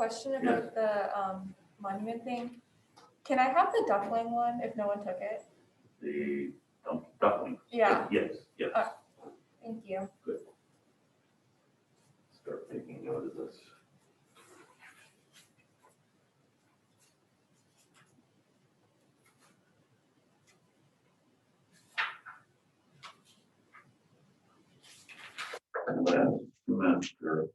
question about the monument thing. Can I have the duckling one if no one took it? The duckling? Yeah. Yes, yes. Thank you. Good. Start taking note of this. Last semester,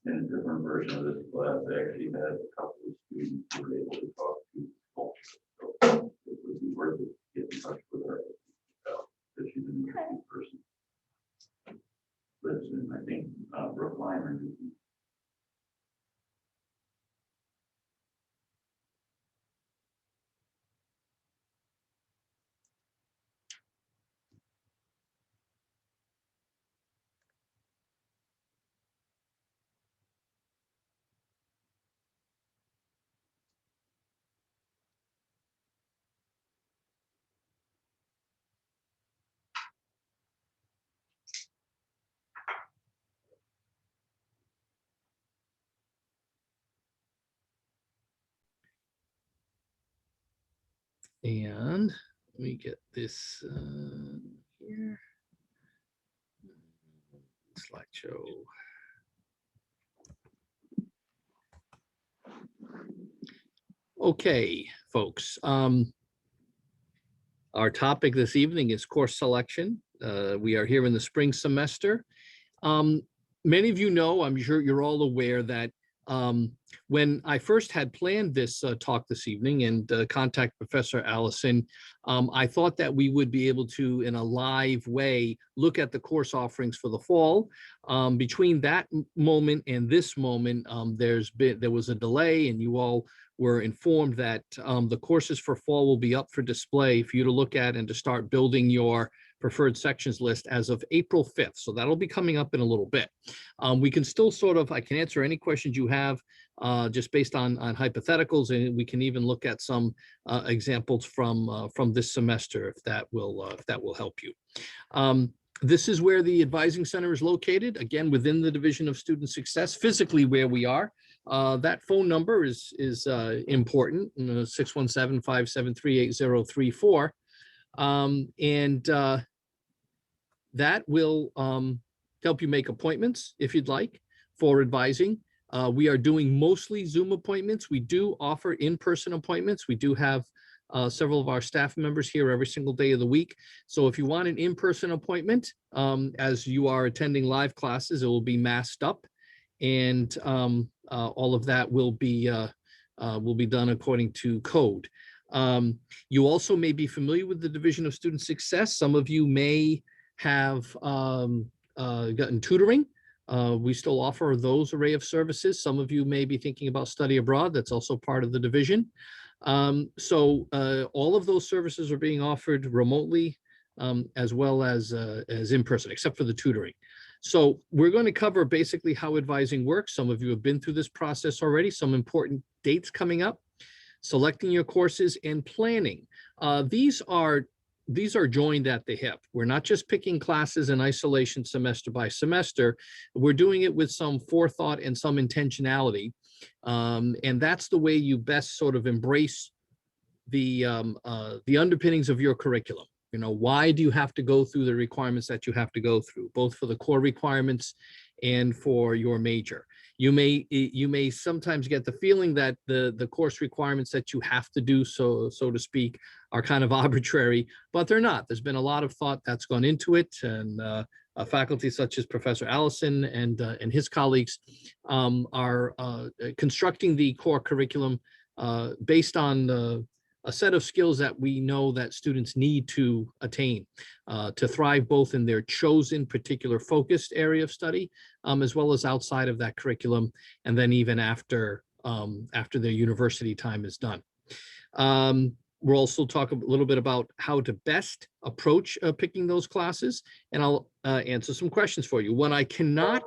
in a different version of this class, I actually had a couple of students who were able to talk to culture. So it would be worth it to get in touch with her because she's an interesting person. Lives in, I think, Brookline or Newton. And let me get this here. Slideshow. Okay, folks. Our topic this evening is course selection. We are here in the spring semester. Many of you know, I'm sure you're all aware that when I first had planned this talk this evening and contact Professor Allison, I thought that we would be able to, in a live way, look at the course offerings for the fall. Between that moment and this moment, there was a delay, and you all were informed that the courses for fall will be up for display for you to look at and to start building your preferred sections list as of April 5th. So that'll be coming up in a little bit. We can still I can answer any questions you have just based on hypotheticals, and we can even look at some examples from this semester if that will help you. This is where the Advising Center is located, again, within the Division of Student Success, physically where we are. That phone number is important, 617-573-8034. That will help you make appointments if you'd like for advising. We are doing mostly Zoom appointments. We do offer in-person appointments. We do have several of our staff members here every single day of the week. So if you want an in-person appointment, as you are attending live classes, it will be masked up, and all of that will be done according to code. You also may be familiar with the Division of Student Success. Some of you may have gotten tutoring. We still offer those array of services. Some of you may be thinking about study abroad. That's also part of the division. So all of those services are being offered remotely as well as in person, except for the tutoring. So we're going to cover basically how advising works. Some of you have been through this process already. Some important dates coming up, selecting your courses, and planning. These are joined at the hip. We're not just picking classes in isolation semester by semester. We're doing it with some forethought and some intentionality. And that's the way you best sort of embrace the underpinnings of your curriculum. You know, why do you have to go through the requirements that you have to go through, both for the core requirements and for your major? You may sometimes get the feeling that the course requirements that you have to do, so to speak, are kind of arbitrary, but they're not. There's been a lot of thought that's gone into it, and faculty such as Professor Allison and his colleagues are constructing the core curriculum based on a set of skills that we know that students need to attain to thrive both in their chosen particular focused area of study, as well as outside of that curriculum, and then even after their university time is done. We'll also talk a little bit about how to best approach picking those classes, and I'll answer some questions for you. What I cannot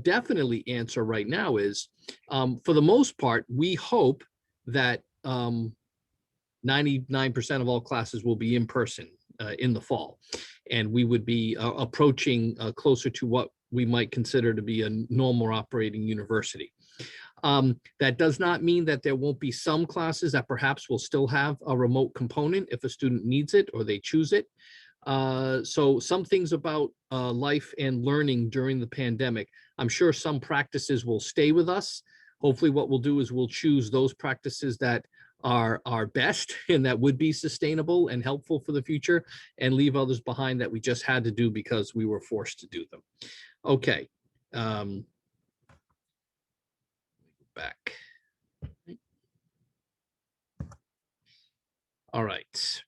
definitely answer right now is, for the most part, we hope that 99% of all classes will be in person in the fall, and we would be approaching closer to what we might consider to be a normal operating university. That does not mean that there won't be some classes that perhaps will still have a remote component if a student needs it or they choose it. So some things about life and learning during the pandemic, I'm sure some practices will stay with us. Hopefully what we'll do is we'll choose those practices that are best and that would be sustainable and helpful for the future, and leave others behind that we just had to do because we were forced to do them. Okay. Back. All right.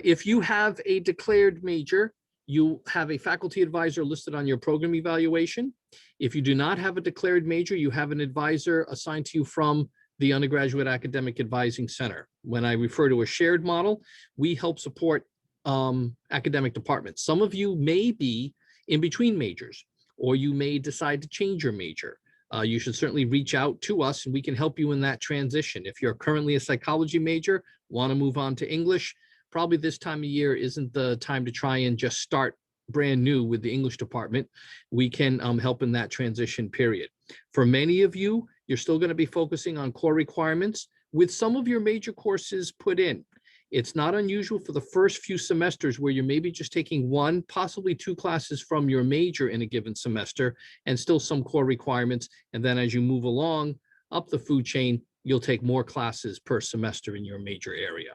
If you have a declared major, you have a faculty advisor listed on your program evaluation. If you do not have a declared major, you have an advisor assigned to you from the Undergraduate Academic Advising Center. When I refer to a shared model, we help support academic departments. Some of you may be in between majors, or you may decide to change your major. You should certainly reach out to us and we can help you in that transition. If you're currently a psychology major, want to move on to English, probably this time of year isn't the time to try and just start brand new with the English department. We can help in that transition period. For many of you, you're still going to be focusing on core requirements with some of your major courses put in. It's not unusual for the first few semesters where you're maybe just taking one, possibly two classes from your major in a given semester and still some core requirements. And then as you move along up the food chain, you'll take more classes per semester in your major area.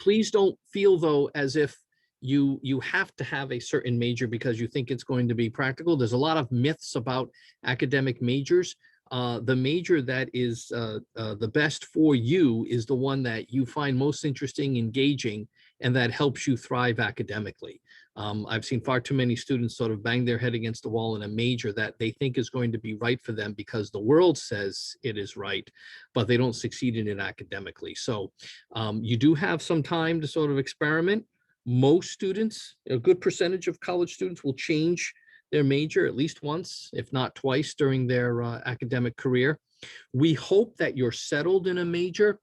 Please don't feel though as if you have to have a certain major because you think it's going to be practical. There's a lot of myths about academic majors. The major that is the best for you is the one that you find most interesting, engaging, and that helps you thrive academically. I've seen far too many students sort of bang their head against the wall in a major that they think is going to be right for them because the world says it is right, but they don't succeed in it academically. So you do have some time to sort of experiment. Most students, a good percentage of college students will change their major at least once, if not twice, during their academic career. We hope that you're settled in a major,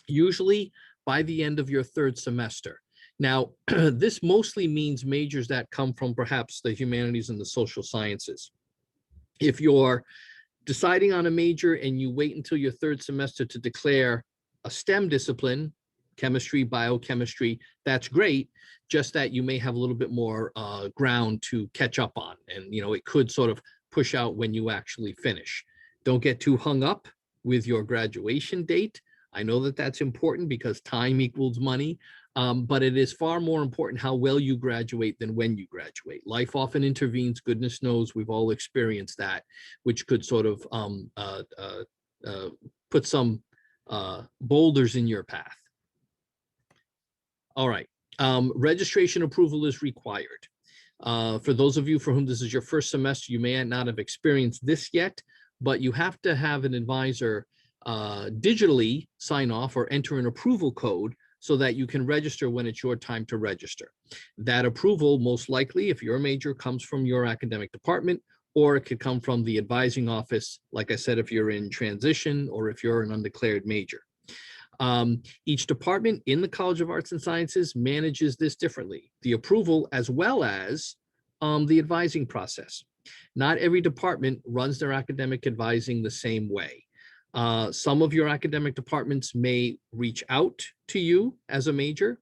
usually by the end of your third semester. Now, this mostly means majors that come from perhaps the humanities and the social sciences. If you're deciding on a major and you wait until your third semester to declare a STEM discipline, chemistry, biochemistry, that's great, just that you may have a little bit more ground to catch up on. And, you know, it could sort of push out when you actually finish. Don't get too hung up with your graduation date. I know that that's important because time equals money, but it is far more important how well you graduate than when you graduate. Life often intervenes, goodness knows, we've all experienced that, which could sort of put some boulders in your path. All right, registration approval is required. For those of you for whom this is your first semester, you may not have experienced this yet, but you have to have an advisor digitally sign off or enter an approval code so that you can register when it's your time to register. That approval, most likely, if your major, comes from your academic department, or it could come from the advising office, like I said, if you're in transition or if you're an undeclared major. Each department in the College of Arts and Sciences manages this differently, the approval as well as the advising process. Not every department runs their academic advising the same way. Some of your academic departments may reach out to you as a major.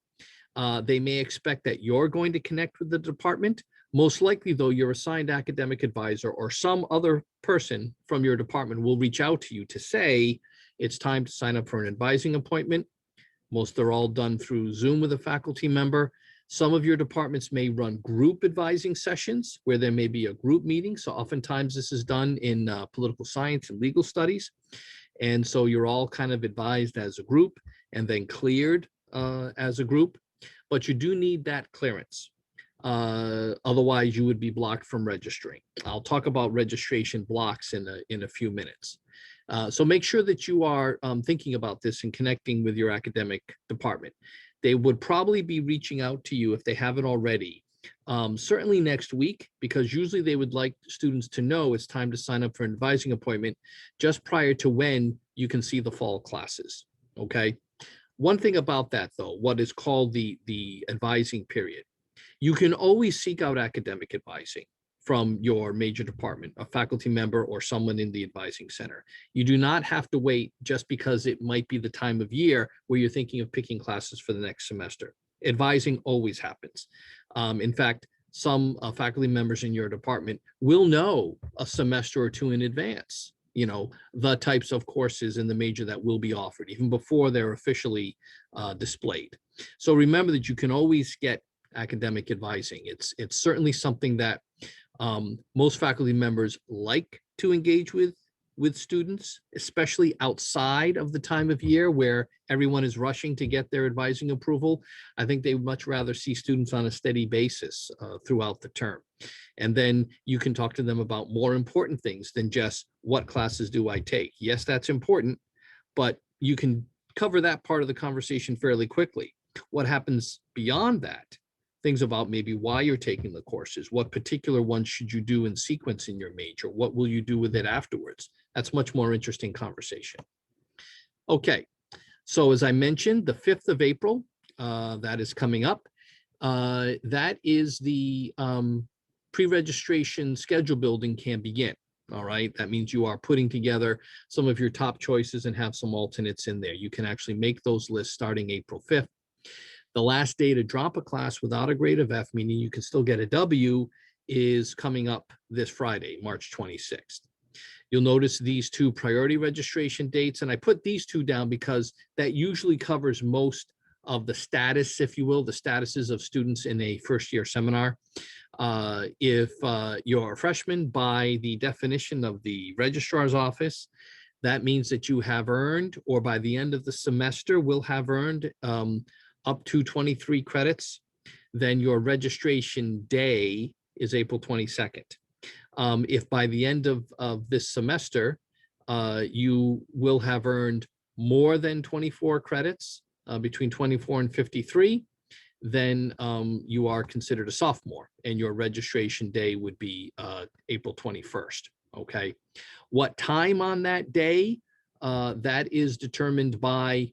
They may expect that you're going to connect with the department. Most likely, though, your assigned academic advisor or some other person from your department will reach out to you to say, it's time to sign up for an advising appointment. Most are all done through Zoom with a faculty member. Some of your departments may run group advising sessions where there may be a group meeting. So oftentimes this is done in political science and legal studies. And so you're all kind of advised as a group and then cleared as a group, but you do need that clearance. Otherwise you would be blocked from registering. I'll talk about registration blocks in a few minutes. So make sure that you are thinking about this and connecting with your academic department. They would probably be reaching out to you if they haven't already, certainly next week, because usually they would like students to know it's time to sign up for an advising appointment just prior to when you can see the fall classes, okay? One thing about that though, what is called the advising period, you can always seek out academic advising from your major department, a faculty member or someone in the advising center. You do not have to wait just because it might be the time of year where you're thinking of picking classes for the next semester. Advising always happens. In fact, some faculty members in your department will know a semester or two in advance, the types of courses in the major that will be offered even before they're officially displayed. So remember that you can always get academic advising. It's certainly something that most faculty members like to engage with students, especially outside of the time of year where everyone is rushing to get their advising approval. I think they would much rather see students on a steady basis throughout the term. And then you can talk to them about more important things than just what classes do I take. Yes, that's important, but you can cover that part of the conversation fairly quickly. What happens beyond that? Things about maybe why you're taking the courses, what particular ones should you do in sequence in your major, what will you do with it afterwards? That's much more interesting conversation. Okay, so as I mentioned, the 5th of April, that is coming up. That is the pre-registration schedule building can begin. All right, that means you are putting together some of your top choices and have some alternates in there. You can actually make those lists starting April 5th. The last day to drop a class without a grade of F, meaning you can still get a W, is coming up this Friday, March 26th. You'll notice these two priority registration dates, and I put these two down because that usually covers most of the status, if you will, the statuses of students in a first-year seminar. If you're a freshman, by the definition of the registrar's office, that means that you have earned, or by the end of the semester will have earned up to 23 credits. Then your registration day is April 22nd. If by the end of this semester, you will have earned more than 24 credits, between 24 and 53, then you are considered a sophomore and your registration day would be April 21st. Okay. What time on that day? That is determined by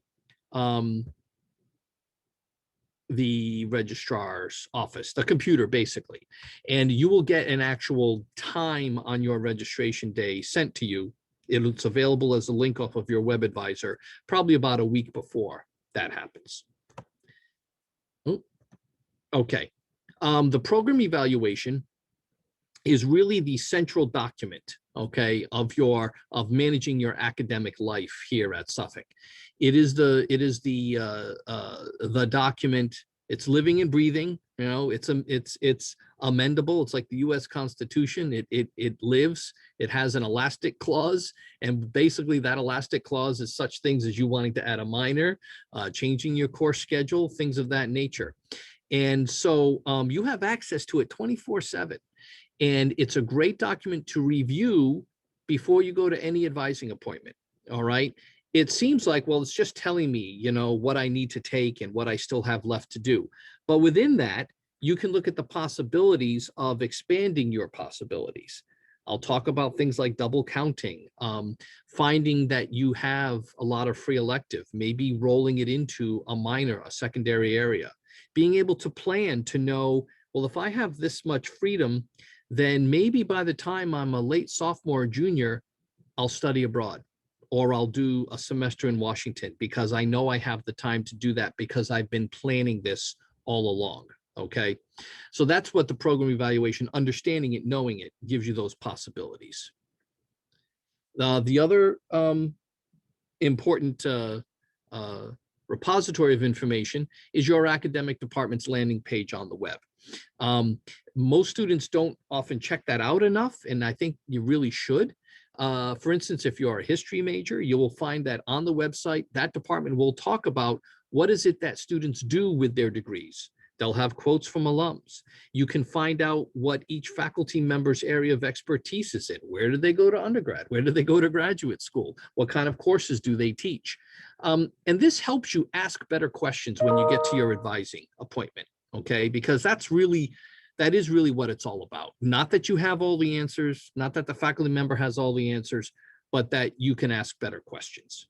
the registrar's office, the computer basically, and you will get an actual time on your registration day sent to you. It's available as a link off of your web advisor, probably about a week before that happens. Okay, the program evaluation is really the central document, okay, of managing your academic life here at Suffolk. It is the document. It's living and breathing. It's amendable. It's like the U.S. Constitution. It lives. It has an elastic clause, and basically that elastic clause is such things as you wanting to add a minor, changing your course schedule, things of that nature. And so you have access to it 24/7. And it's a great document to review before you go to any advising appointment. All right. It seems like, well, it's just telling me, what I need to take and what I still have left to do. But within that, you can look at the possibilities of expanding your possibilities. I'll talk about things like double counting, finding that you have a lot of free elective, maybe rolling it into a minor, a secondary area, being able to plan to know, well, if I have this much freedom, then maybe by the time I'm a late sophomore or junior, I'll study abroad, or I'll do a semester in Washington because I know I have the time to do that because I've been planning this all along. Okay. So that's what the program evaluation, understanding it, knowing it, gives you those possibilities. The other important repository of information is your academic department's landing page on the web. Most students don't often check that out enough, and I think you really should. For instance, if you're a history major, you will find that on the website, that department will talk about what is it that students do with their degrees. They'll have quotes from alums. You can find out what each faculty member's area of expertise is in. Where do they go to undergrad? Where do they go to graduate school? What kind of courses do they teach? And this helps you ask better questions when you get to your advising appointment, okay? Because that is really what it's all about. Not that you have all the answers, not that the faculty member has all the answers, but that you can ask better questions.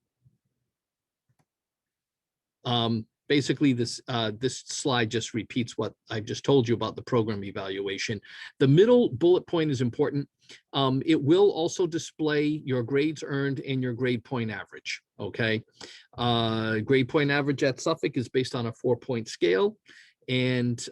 basically this slide just repeats what I've just told you about the program evaluation. The middle bullet point is important. It will also display your grades earned and your grade point average. Okay. Grade point average at Suffolk is based on a 4-point scale, and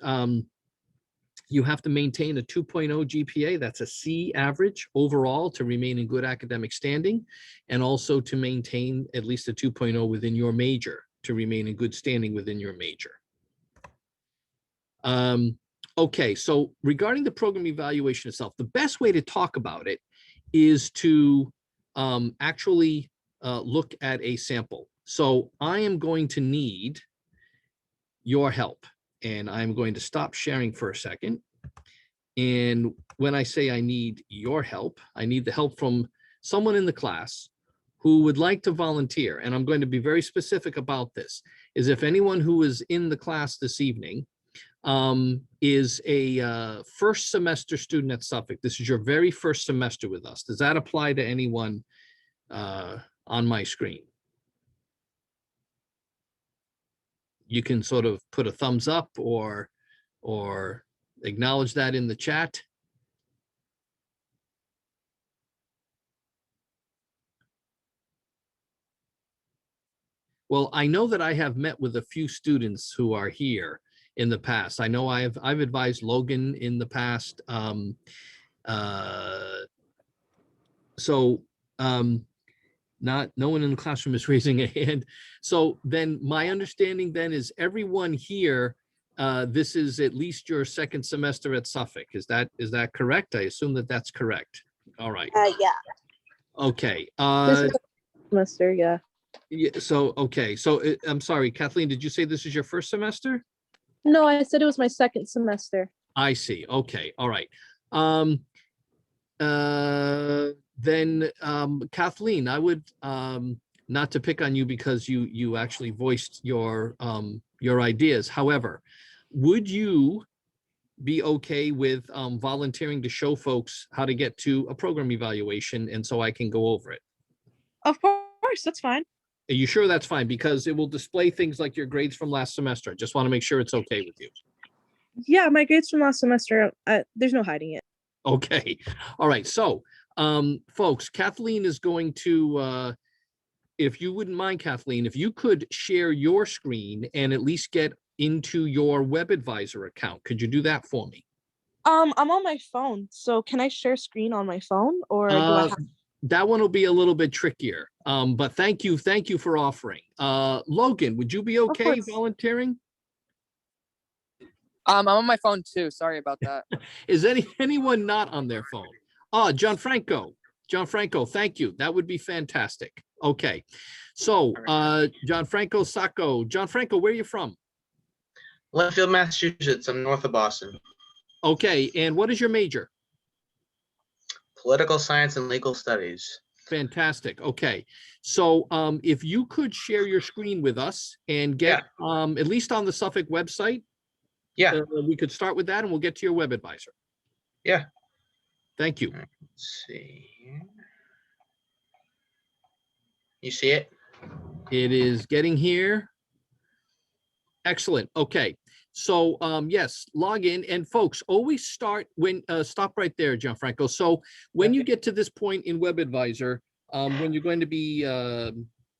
you have to maintain a 2.0 GPA. That's a C average overall to remain in good academic standing, and also to maintain at least a 2.0 within your major to remain in good standing within your major. Okay, so regarding the program evaluation itself, the best way to talk about it is to actually look at a sample. So I am going to need your help, and I'm going to stop sharing for a second. And when I say I need your help, I need the help from someone in the class who would like to volunteer. And I'm going to be very specific about this, is if anyone who is in the class this evening is a first semester student at Suffolk. This is your very first semester with us. Does that apply to anyone on my screen? You can sort of put a thumbs up or acknowledge that in the chat. Well, I know that I have met with a few students who are here in the past. I know I've advised Logan in the past. No one in the classroom is raising a hand. So then my understanding then is everyone here, this is at least your second semester at Suffolk. Is that correct? I assume that that's correct. All right. Yeah. Okay. This is the semester, yeah. Yeah, so, okay. So I'm sorry, Kathleen, did you say this is your first semester? No, I said it was my second semester. I see. Okay. All right. Then Kathleen, I would not to pick on you because you actually voiced your ideas. However, would you be okay with volunteering to show folks how to get to a program evaluation, and so I can go over it? Of course, that's fine. Are you sure that's fine? Because it will display things like your grades from last semester. I just want to make sure it's okay with you. Yeah, my grades from last semester, there's no hiding it. Okay. All right. So, folks, Kathleen is going to, if you wouldn't mind, Kathleen, if you could share your screen and at least get into your WebAdvisor account. Could you do that for me? I'm on my phone, so can I share screen on my phone, or do I have? That one will be a little bit trickier, but thank you for offering. Logan, would you be okay volunteering? I'm on my phone too. Sorry about that. Is anyone not on their phone? Oh, Gianfranco, thank you. That would be fantastic. Okay. So, Gianfranco Sacco. Gianfranco, where are you from? Linfield, Massachusetts. I'm north of Boston. Okay. And what is your major? Political science and legal studies. Fantastic. Okay. So if you could share your screen with us and get at least on the Suffolk website. Yeah. We could start with that and we'll get to your WebAdvisor. Yeah. Thank you. Let's see. You see it? It is getting here. Excellent. Okay. So yes, log in, and folks, always start when stop right there, Gianfranco. So when you get to this point in WebAdvisor, when you're going to be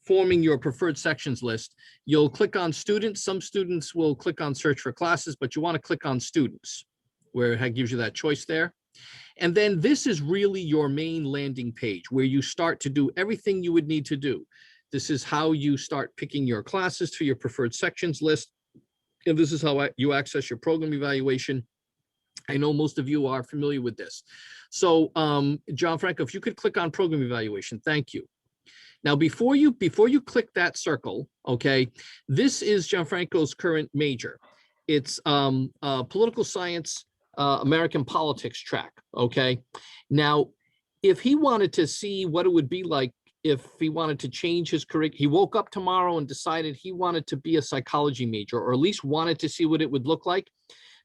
forming your preferred sections list, you'll click on students. Some students will click on search for classes, but you want to click on students, where it gives you that choice there. And then this is really your main landing page where you start to do everything you would need to do. This is how you start picking your classes to your preferred sections list. And this is how you access your program evaluation. I know most of you are familiar with this. So Gianfranco, if you could click on program evaluation, thank you. Now, before you click that circle, okay, this is Gianfranco's current major. It's political science, American politics track, okay? Now, if he wanted to see what it would be like if he wanted to change his curriculum, he woke up tomorrow and decided he wanted to be a psychology major, or at least wanted to see what it would look like,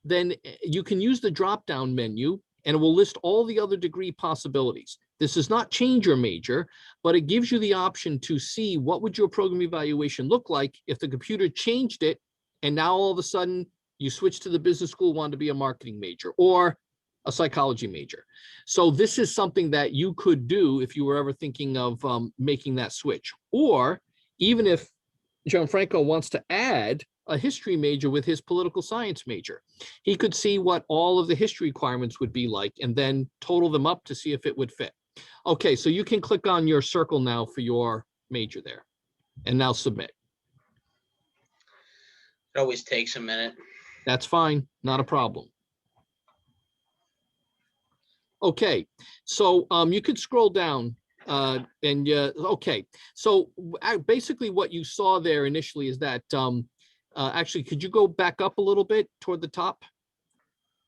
then you can use the drop-down menu and it will list all the other degree possibilities. This does not change your major, but it gives you the option to see what would your program evaluation look like if the computer changed it and now all of a sudden you switch to the business school, want to be a marketing major or a psychology major. So this is something that you could do if you were ever thinking of making that switch. Or even if Gianfranco wants to add a history major with his political science major, he could see what all of the history requirements would be like and then total them up to see if it would fit. Okay, so you can click on your circle now for your major there and now submit. It always takes a minute. That's fine, not a problem. Okay, so you could scroll down okay. So basically what you saw there initially is that, actually, could you go back up a little bit toward the top?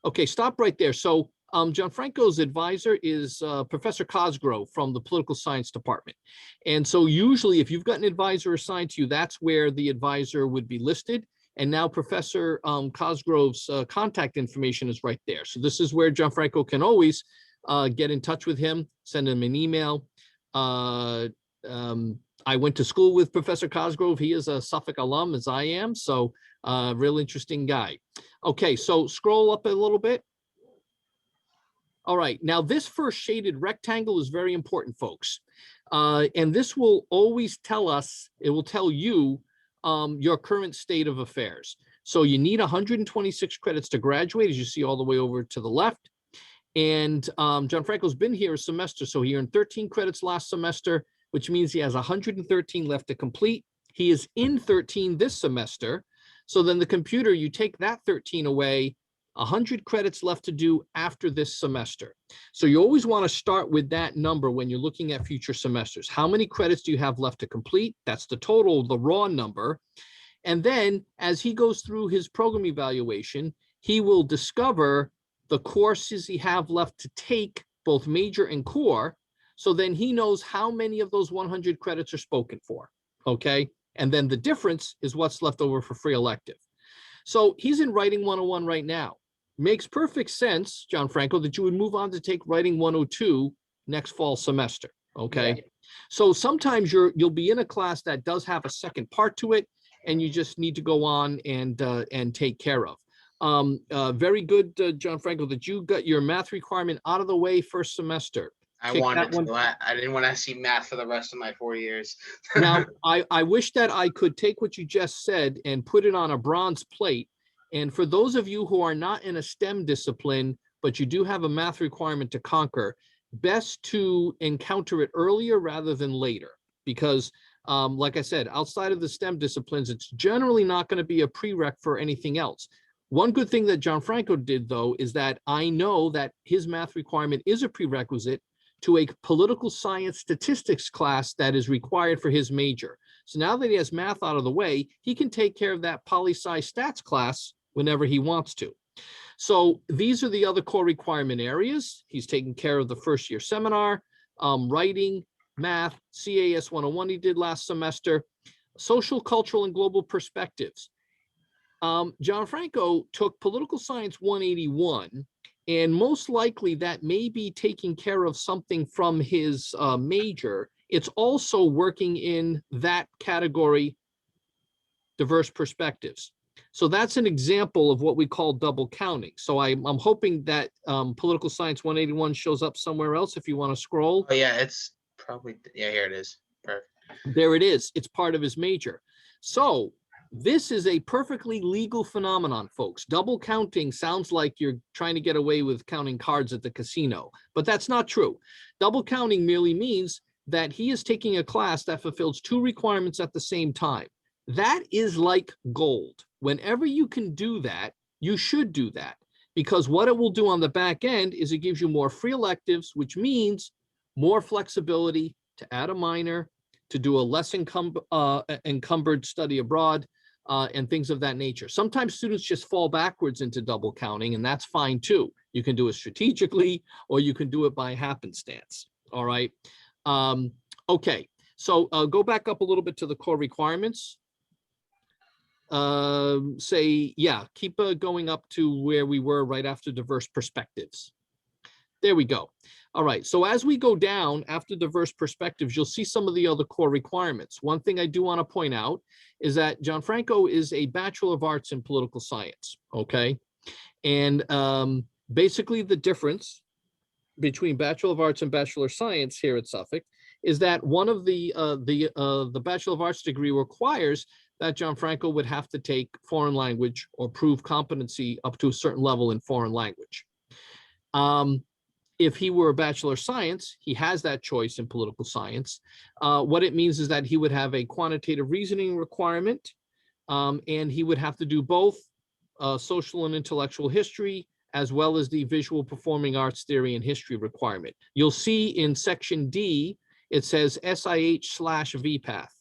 Okay, stop right there. So Gianfranco's advisor is Professor Cosgrove from the Political Science Department. And so usually if you've got an advisor assigned to you, that's where the advisor would be listed. And now Professor Cosgrove's contact information is right there. So this is where Gianfranco can always get in touch with him, send him an email. I went to school with Professor Cosgrove. He is a Suffolk alum, as I am. So real interesting guy. Okay, so scroll up a little bit. All right, now this first shaded rectangle is very important, folks. And this will always tell us, it will tell you your current state of affairs. So you need 126 credits to graduate, as you see all the way over to the left. And Gianfranco's been here a semester, so he earned 13 credits last semester, which means he has 113 left to complete. He is in 13 this semester. So then the computer, you take that 13 away, 100 credits left to do after this semester. So you always want to start with that number when you're looking at future semesters. How many credits do you have left to complete? That's the total, the raw number. And then as he goes through his program evaluation, he will discover the courses he have left to take, both major and core. So then he knows how many of those 100 credits are spoken for, okay? And then the difference is what's left over for free elective. So he's in Writing 101 right now. Makes perfect sense, Gianfranco, that you would move on to take Writing 102 next fall semester, okay? Yeah. So sometimes you'll be in a class that does have a second part to it, and you just need to go on and take care of. Very good, Gianfranco, that you got your math requirement out of the way first semester. I Kick wanted that one. to. I didn't want to see math for the rest of my 4 years. Now, I wish that I could take what you just said and put it on a bronze plate. And for those of you who are not in a STEM discipline, but you do have a math requirement to conquer, best to encounter it earlier rather than later. Because like I said, outside of the STEM disciplines, it's generally not going to be a prereq for anything else. One good thing that Gianfranco did, though, is that I know that his math requirement is a prerequisite to a political science statistics class that is required for his major. So now that he has math out of the way, he can take care of that poli-sci stats class whenever he wants to. So these are the other core requirement areas. He's taking care of the first year seminar, writing, math, CAS 101 he did last semester, social, cultural, and global perspectives. Gianfranco took Political Science 181, and most likely that may be taking care of something from his major. It's also working in that category, diverse perspectives. So that's an example of what we call double counting. So I'm hoping that Political Science 181 shows up somewhere else if you want to scroll. Oh yeah, it's probably, yeah, here it is. Perfect. There it is. It's part of his major. So this is a perfectly legal phenomenon, folks. Double counting sounds like you're trying to get away with counting cards at the casino, but that's not true. Double counting merely means that he is taking a class that fulfills two requirements at the same time. That is like gold. Whenever you can do that, you should do that, because what it will do on the back end is it gives you more free electives, which means more flexibility to add a minor, to do a less encumbered study abroad, and things of that nature. Sometimes students just fall backwards into double counting, and that's fine too. You can do it strategically, or you can do it by happenstance. All right. Okay. So go back up a little bit to the core requirements. Keep going up to where we were right after diverse perspectives. There we go. All right, so as we go down after diverse perspectives, you'll see some of the other core requirements. One thing I do want to point out is that Gianfranco is a Bachelor of Arts in Political Science, okay? And basically the difference between Bachelor of Arts and Bachelor of Science here at Suffolk is that one of the Bachelor of Arts degree requires that Gianfranco would have to take foreign language or prove competency up to a certain level in foreign language. If he were a Bachelor of Science, he has that choice in political science. What it means is that he would have a quantitative reasoning requirement, and he would have to do both social and intellectual history, as well as the visual performing arts theory and history requirement. You'll see in section D, it says SIH/VPath.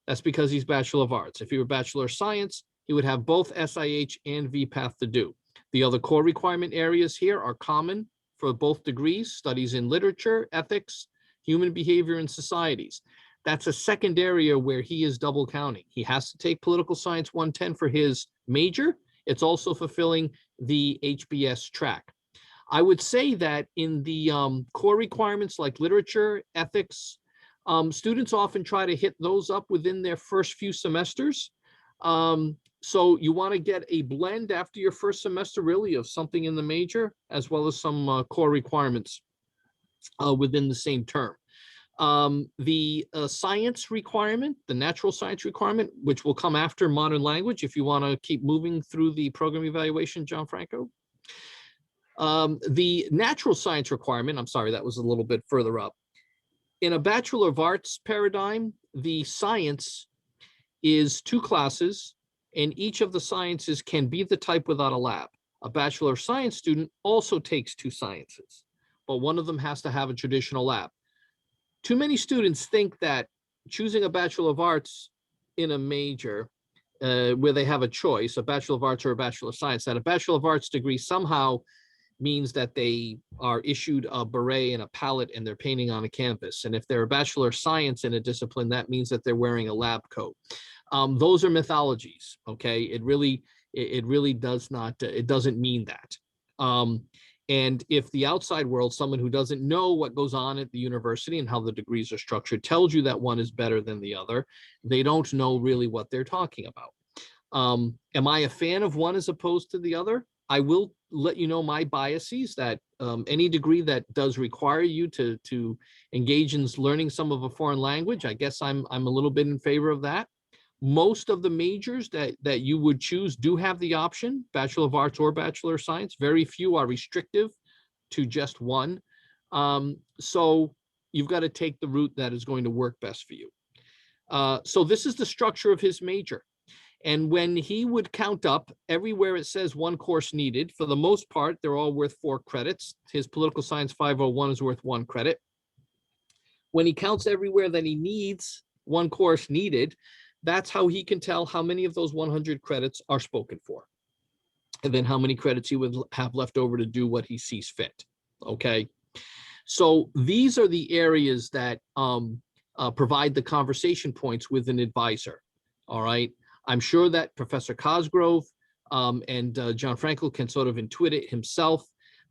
That's because he's Bachelor of Arts. If he were Bachelor of Science, he would have both SIH and VPath to do. The other core requirement areas here are common for both degrees: studies in literature, ethics, human behavior, and societies. That's a second area where he is double counting. He has to take political science 110 for his major. It's also fulfilling the HBS track. I would say that in the core requirements like literature, ethics, students often try to hit those up within their first few semesters. So you want to get a blend after your first semester, really, of something in the major, as well as some core requirements within the same term. The science requirement, the natural science requirement, which will come after modern language, if you want to keep moving through the program evaluation, Gianfranco. The natural science requirement, I'm sorry, that was a little bit further up. In a Bachelor of Arts paradigm, the science is 2 classes, and each of the sciences can be the type without a lab. A Bachelor of Science student also takes 2 sciences, but one of them has to have a traditional lab. Too many students think that choosing a Bachelor of Arts in a major where they have a choice, a Bachelor of Arts or a Bachelor of Science, that a Bachelor of Arts degree somehow means that they are issued a beret and a palette and they're painting on a canvas. And if they're a Bachelor of Science in a discipline, that means that they're wearing a lab coat. Those are mythologies, okay? It really does not, it doesn't mean that. And if the outside world, someone who doesn't know what goes on at the university and how the degrees are structured, tells you that one is better than the other, they don't know really what they're talking about. Am I a fan of one as opposed to the other? I will let you know my biases, that any degree that does require you to engage in learning some of a foreign language, I guess I'm a little bit in favor of that. Most of the majors that you would choose do have the option, Bachelor of Arts or Bachelor of Science. Very few are restrictive to just one. So you've got to take the route that is going to work best for you. So this is the structure of his major. And when he would count up everywhere it says 1 course needed, for the most part, they're all worth 4 credits. His Political Science 501 is worth 1 credit. When he counts everywhere that he needs 1 course needed, that's how he can tell how many of those 100 credits are spoken for, and then how many credits he would have left over to do what he sees fit. Okay. So these are the areas that provide the conversation points with an advisor. All right. I'm sure that Professor Cosgrove and Gianfranco can sort of intuit it himself.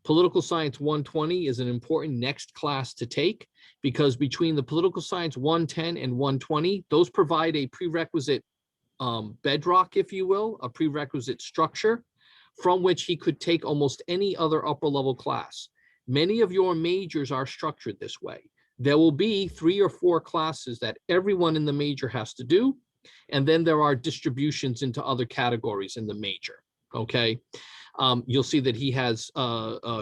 Political Science 120 is an important next class to take, because between the Political Science 110 and 120, those provide a prerequisite bedrock, if you will, a prerequisite structure from which he could take almost any other upper level class. Many of your majors are structured this way. There will be 3 or 4 classes that everyone in the major has to do, and then there are distributions into other categories in the major, okay? You'll see that he has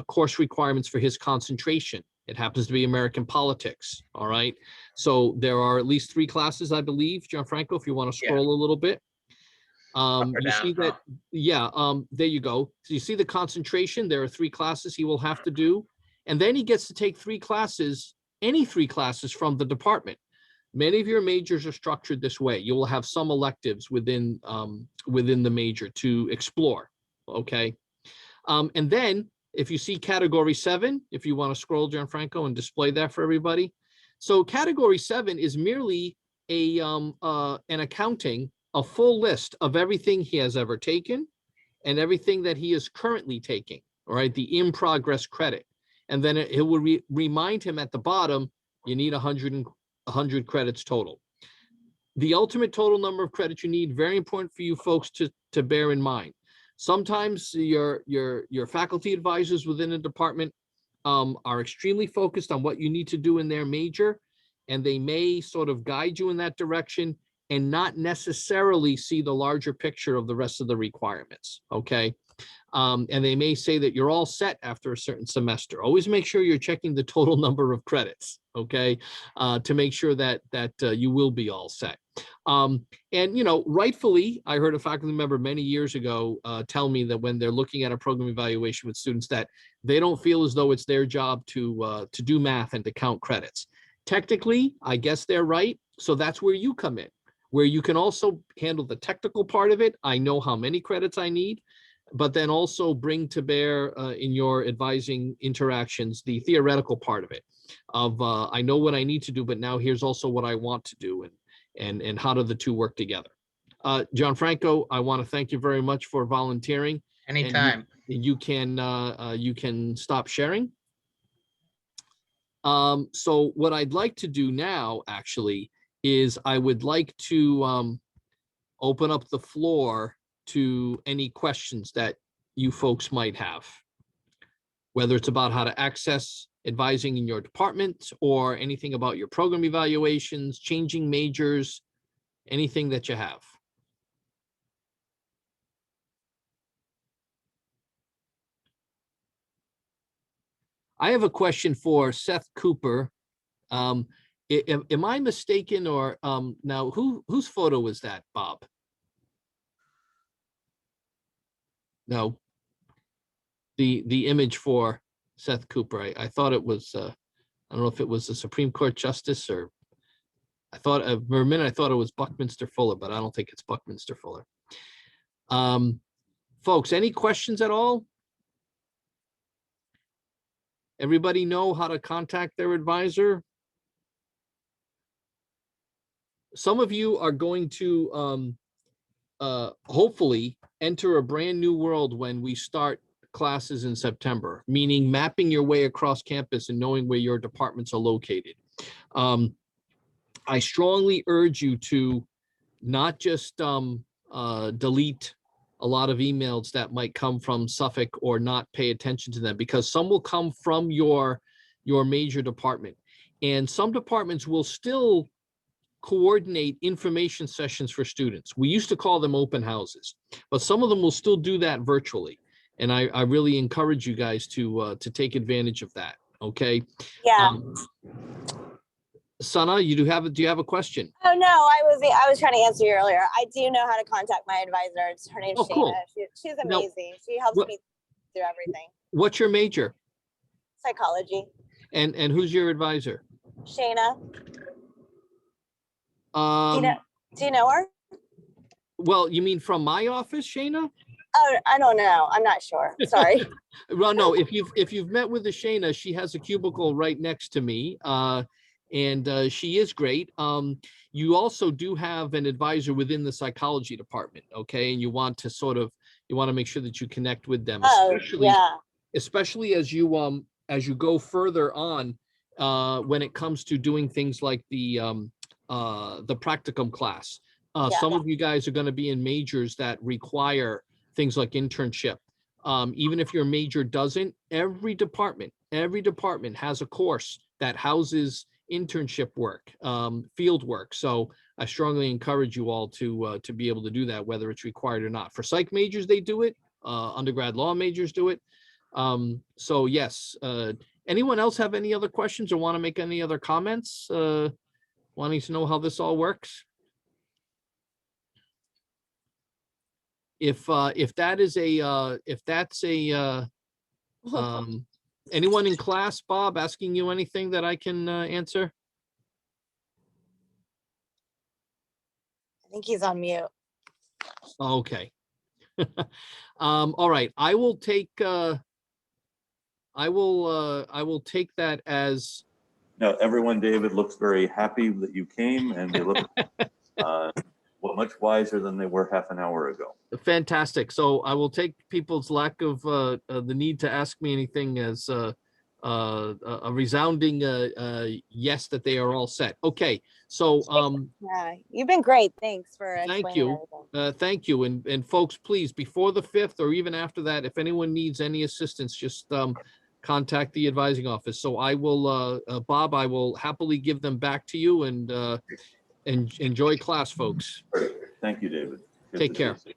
course requirements for his concentration. It happens to be American politics, all right? So there are at least 3 classes, I believe, Gianfranco, if you want to scroll a little bit. You see that, there you go. So you see the concentration, there are 3 classes he will have to do. And then he gets to take 3 classes, any 3 classes from the department. Many of your majors are structured this way. You will have some electives within the major to explore, okay? And then if you see category 7, if you want to scroll, Gianfranco, and display that for everybody. So category 7 is merely an accounting, a full list of everything he has ever taken and everything that he is currently taking, all right, the in progress credit. And then it will remind him at the bottom, you need 100 credits total. The ultimate total number of credits you need, very important for you folks to bear in mind. Sometimes your faculty advisors within a department are extremely focused on what you need to do in their major, and they may sort of guide you in that direction and not necessarily see the larger picture of the rest of the requirements, okay? And they may say that you're all set after a certain semester. Always make sure you're checking the total number of credits, okay? To make sure that you will be all set. And, you know, rightfully, I heard a faculty member many years ago tell me that when they're looking at a program evaluation with students, that they don't feel as though it's their job to do math and to count credits. Technically, I guess they're right. So that's where you come in, where you can also handle the technical part of it. I know how many credits I need, but then also bring to bear in your advising interactions the theoretical part of it, of I know what I need to do, but now here's also what I want to do, and how do the two work together. Gianfranco, I want to thank you very much for volunteering. Anytime. You can stop sharing. So what I'd like to do now, actually, is I would like to open up the floor to any questions that you folks might have, whether it's about how to access advising in your department or anything about your program evaluations, changing majors, anything that you have. I have a question for Seth Cooper. Am I mistaken, or now whose photo was that, Bob? No, the image for Seth Cooper. I thought it was I don't know if it was the Supreme Court Justice, or for a minute I thought it was Buckminster Fuller, but I don't think it's Buckminster Fuller. Folks, any questions at all? Everybody know how to contact their advisor? Some of you are going to hopefully enter a brand new world when we start classes in September, meaning mapping your way across campus and knowing where your departments are located. I strongly urge you to not just delete a lot of emails that might come from Suffolk or not pay attention to them, because some will come from your major department, and some departments will still coordinate information sessions for students. We used to call them open houses, but some of them will still do that virtually. And I really encourage you guys to take advantage of that. Okay. Yeah. Sana, do you have a question? Oh no, I was trying to answer you earlier. I do know how to contact my advisor. Her name's Shayna. Cool. She's amazing. She helps me through everything. What's your major? Psychology. And who's your advisor? Shayna. Do you know her? Well, you mean from my office, Shayna? Oh, I don't know. I'm not sure. Sorry. Well, no, if you've met with the Shayna, she has a cubicle right next to me. And she is great. You also do have an advisor within the psychology department, okay? And you want to make sure that you connect with them, especially as you go further on when it comes to doing things like the practicum class. Some of you guys are going to be in majors that require things like internship. Even if your major doesn't, every department has a course that houses internship work, field work. So I strongly encourage you all to be able to do that, whether it's required or not. For psych majors, they do it. Undergrad law majors do it. So yes, anyone else have any other questions or want to make any other comments? Wanting to know how this all works? If that's anyone in class, Bob, asking you anything that I can answer? I think he's on mute. Okay. All right. I will take that as. No, everyone, David, looks very happy that you came, and they look much wiser than they were half an hour ago. Fantastic. So I will take people's lack of the need to ask me anything as a resounding yes that they are all set. Okay, so Yeah, you've been great. Thanks for thank explaining you. everything. Thank you. And folks, please, before the 5th or even after that, if anyone needs any assistance, just contact the advising office. So I will, Bob, I will happily give them back to you and enjoy class, folks. Thank you, David. Good Take to care. see you.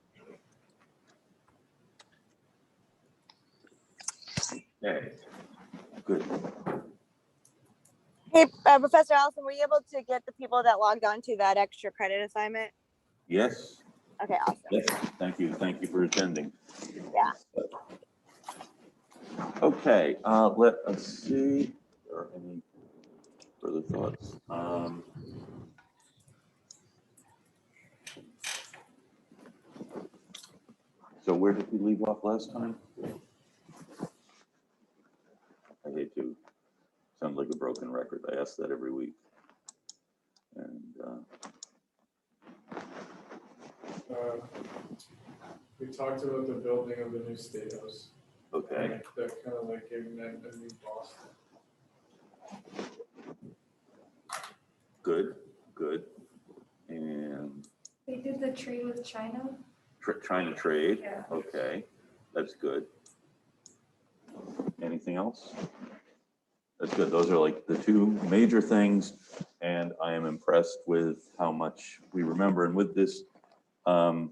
Okay, good. Hey, Professor Allison, were you able to get the people that logged on to that extra credit assignment? Yes, Okay, awesome. yes, thank you for attending. Yeah. Okay, let us see, if there are any further thoughts? So where did we leave off last time? I hate to sound like a broken record. I ask that every week. And We talked about the building of the new state house. okay, That kind of like giving that a new Boston. good. And They did the trade with China. trying to trade. Yeah. Okay, that's good. Anything else? That's good. Those are like the two major things, and I am impressed with how much we remember. And with this, so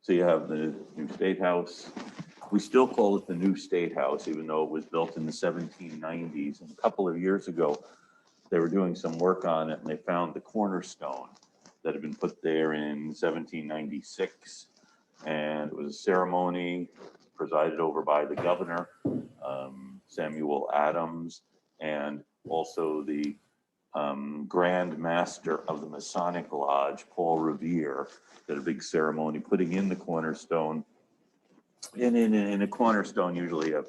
you have the new State House. We still call it the new State House, even though it was built in the 1790s. And a couple of years ago, they were doing some work on it, and they found the cornerstone that had been put there in 1796. And it was a ceremony presided over by the governor, Samuel Adams, and also the Grand Master of the Masonic Lodge, Paul Revere, did a big ceremony putting in the cornerstone. And in a cornerstone, usually have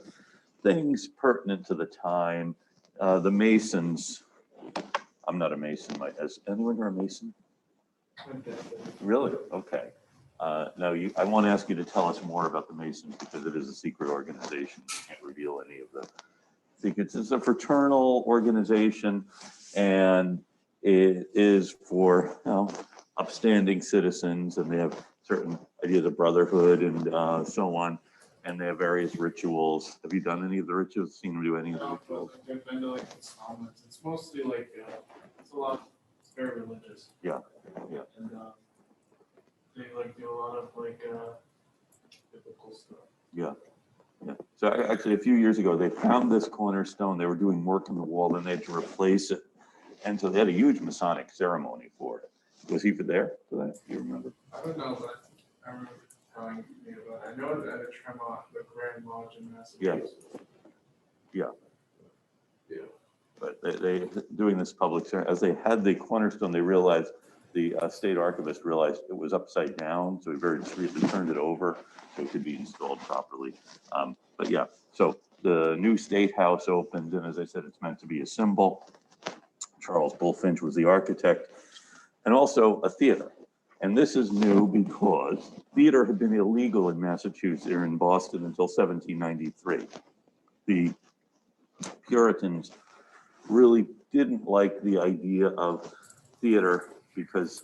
things pertinent to the time. The Masons, I'm not a Mason. Is anyone here a Mason? Really? Okay. Now, I want to ask you to tell us more about the Masons because it is a secret organization. You can't reveal any of the secrets. It's a fraternal organization, and it is for upstanding citizens, and they have certain ideas of brotherhood and so on, and they have various rituals. Have you done any of the rituals? Seen them do any of the rituals? I've been to like installments. It's mostly like it's a lot. It's very religious. Yeah. And they like do a lot of like biblical stuff. Yeah. So actually, a few years ago, they found this cornerstone. They were doing work in the wall, and they had to replace it. And so they had a huge Masonic ceremony for it. Was he there for that? Do you remember? I don't know, but I remember telling me about it. I know that at Tremont, the Grand Lodge in Massachusetts. Yeah. Yeah. But they doing this public ceremony, as they had the cornerstone, they realized, the state archivist realized it was upside down, so he very discreetly turned it over so it could be installed properly. But yeah, so the new State House opened, and as I said, it's meant to be a symbol. Charles Bulfinch was the architect, and also a theater. And this is new because theater had been illegal in Massachusetts or in Boston until 1793. The Puritans really didn't like the idea of theater because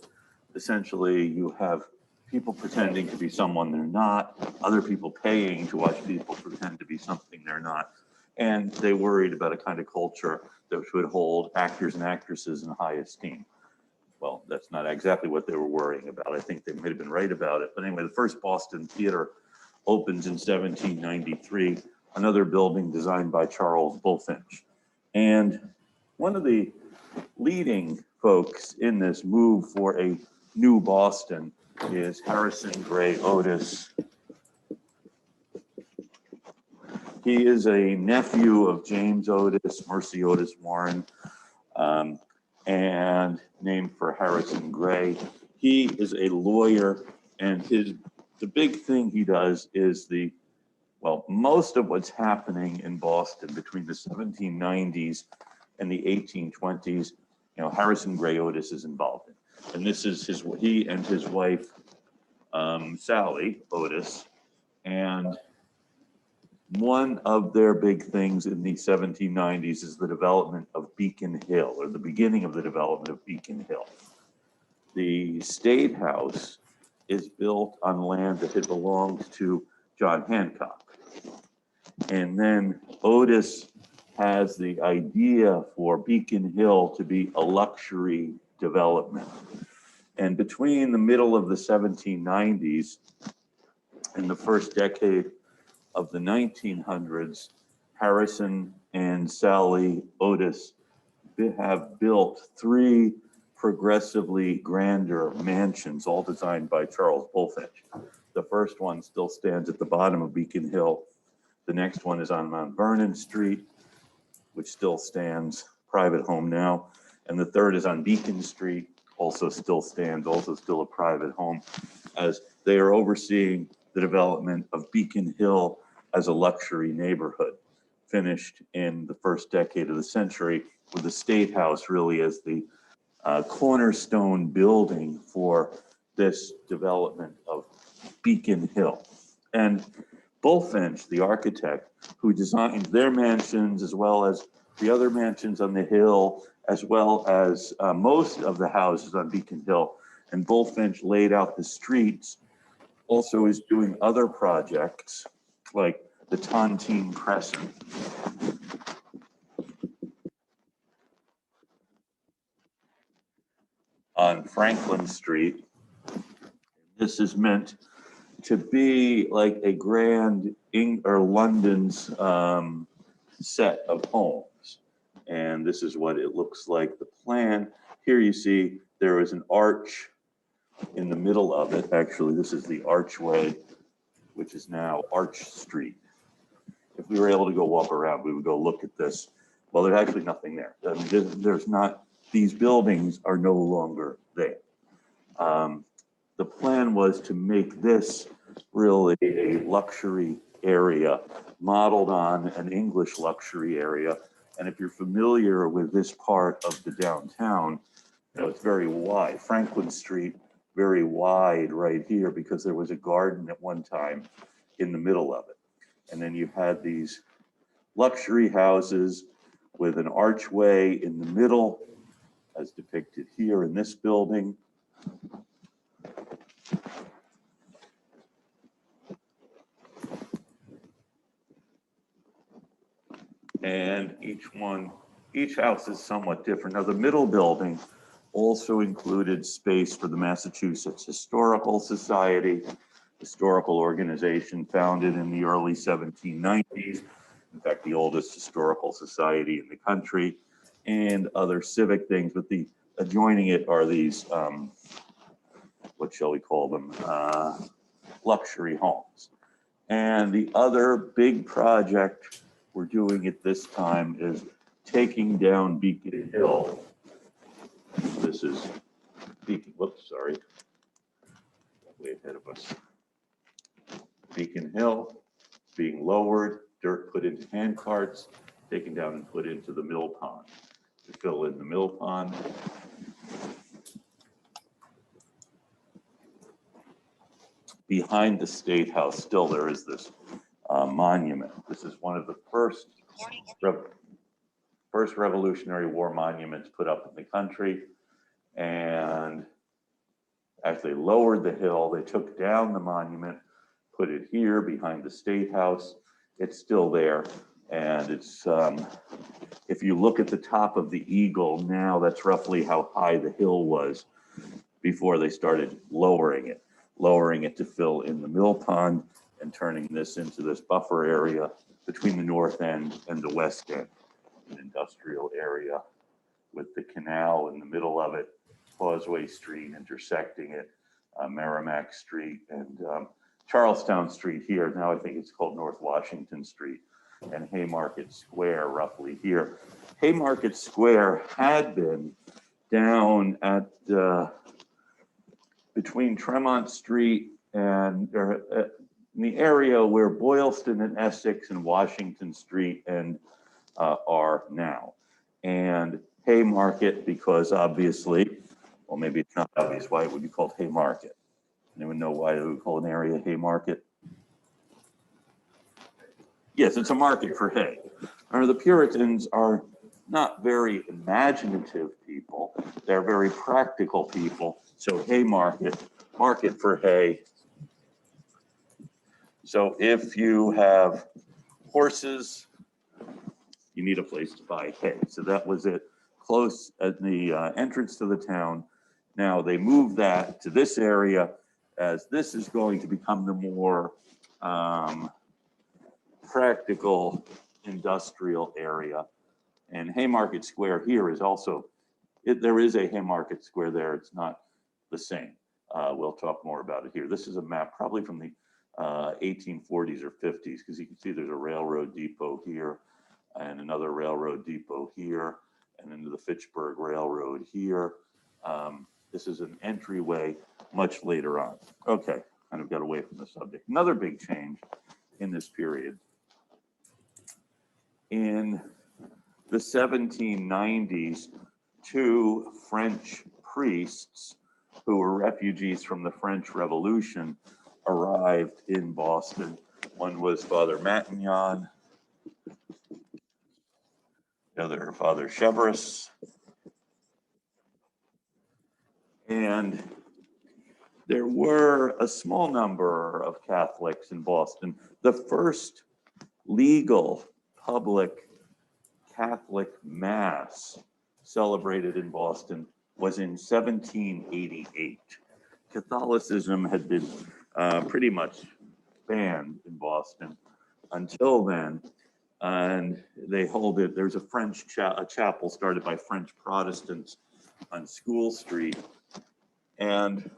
essentially you have people pretending to be someone they're not, other people paying to watch people pretend to be something they're not. And they worried about a kind of culture that would hold actors and actresses in high esteem. Well, that's not exactly what they were worrying about. I think they might have been right about it. But anyway, the first Boston Theater opens in 1793, another building designed by Charles Bulfinch. And one of the leading folks in this move for a new Boston is Harrison Gray Otis. He is a nephew of James Otis, Mercy Otis Warren, and named for Harrison Gray. He is a lawyer, and the big thing he does is most of what's happening in Boston between the 1790s and the 1820s, Harrison Gray Otis is involved in. And this is he and his wife, Sally Otis. And one of their big things in the 1790s is the development of Beacon Hill, or the beginning of the development of Beacon Hill. The State House is built on land that had belonged to John Hancock. And then Otis has the idea for Beacon Hill to be a luxury development. And between the middle of the 1790s and the first decade of the 1900s, Harrison and Sally Otis have built 3 progressively grander mansions, all designed by Charles Bulfinch. The first one still stands at the bottom of Beacon Hill. The next one is on Mount Vernon Street, which still stands, private home now. And the third is on Beacon Street, also still stands, also still a private home, as they are overseeing the development of Beacon Hill as a luxury neighborhood, finished in the first decade of the century, with the State House really as the cornerstone building for this development of Beacon Hill. And Bulfinch, the architect, who designed their mansions as well as the other mansions on the hill, as well as most of the houses on Beacon Hill, and Bulfinch laid out the streets, also is doing other projects like the Tontine Crescent. On Franklin Street. This is meant to be like a grand London's set of homes. And this is what it looks like, the plan. Here you see there is an arch in the middle of it. Actually, this is the archway, which is now Arch Street. If we were able to go walk around, we would go look at this. Well, there's actually nothing there. I mean, there's not, these buildings are no longer there. The plan was to make this really a luxury area modeled on an English luxury area. And if you're familiar with this part of the downtown, you know, it's very wide. Franklin Street, very wide right here because there was a garden at one time in the middle of it. And then you had these luxury houses with an archway in the middle, as depicted here in this building. And each house is somewhat different. Now, the middle building also included space for the Massachusetts Historical Society, historical organization founded in the early 1790s. In fact, the oldest historical society in the country, and other civic things. But the adjoining it are these, what shall we call them, luxury homes. And the other big project we're doing at this time is taking down Beacon Hill. This is Beacon, whoops, sorry, way ahead of us. Beacon Hill being lowered, dirt put into hand carts, taken down and put into the mill pond. To fill in the mill pond. Behind the State House, still there is this monument. This is one of the first Revolutionary War monuments put up in the country. And as they lowered the hill, they took down the monument, put it here behind the State House. It's still there. And it's, if you look at the top of the eagle now, that's roughly how high the hill was before they started lowering it to fill in the mill pond and turning this into this buffer area between the north end and the west end, an industrial area with the canal in the middle of it, Causeway Street intersecting it, Merrimack Street, and Charlestown Street here. Now I think it's called North Washington Street, and Haymarket Square roughly here. Haymarket Square had been down at between Tremont Street and in the area where Boylston and Essex and Washington Street and are now. And Haymarket, because obviously, well, maybe it's not obvious why it would be called Haymarket. Anyone know why they would call an area Haymarket? Yes, it's a market for hay. Or the Puritans are not very imaginative people. They're very practical people. So hay market, market for hay. So if you have horses, you need a place to buy hay. So that was it, close at the entrance to the town. Now they moved that to this area, as this is going to become the more practical industrial area. And Haymarket Square here is also, there is a Haymarket Square there. It's not the same. We'll talk more about it here. This is a map probably from the 1840s or 50s, because you can see there's a railroad depot here and another railroad depot here, and into the Fitchburg Railroad here. This is an entryway much later on. Okay, kind of got away from the subject. Another big change in this period. In the 1790s, two French priests who were refugees from the French Revolution arrived in Boston. One was Father Matignon, the other Father Chevreuse. And there were a small number of Catholics in Boston. The first legal public Catholic Mass celebrated in Boston was in 1788. Catholicism had been pretty much banned in Boston until then, and they hold it. There's a French chapel started by French Protestants on School Street, and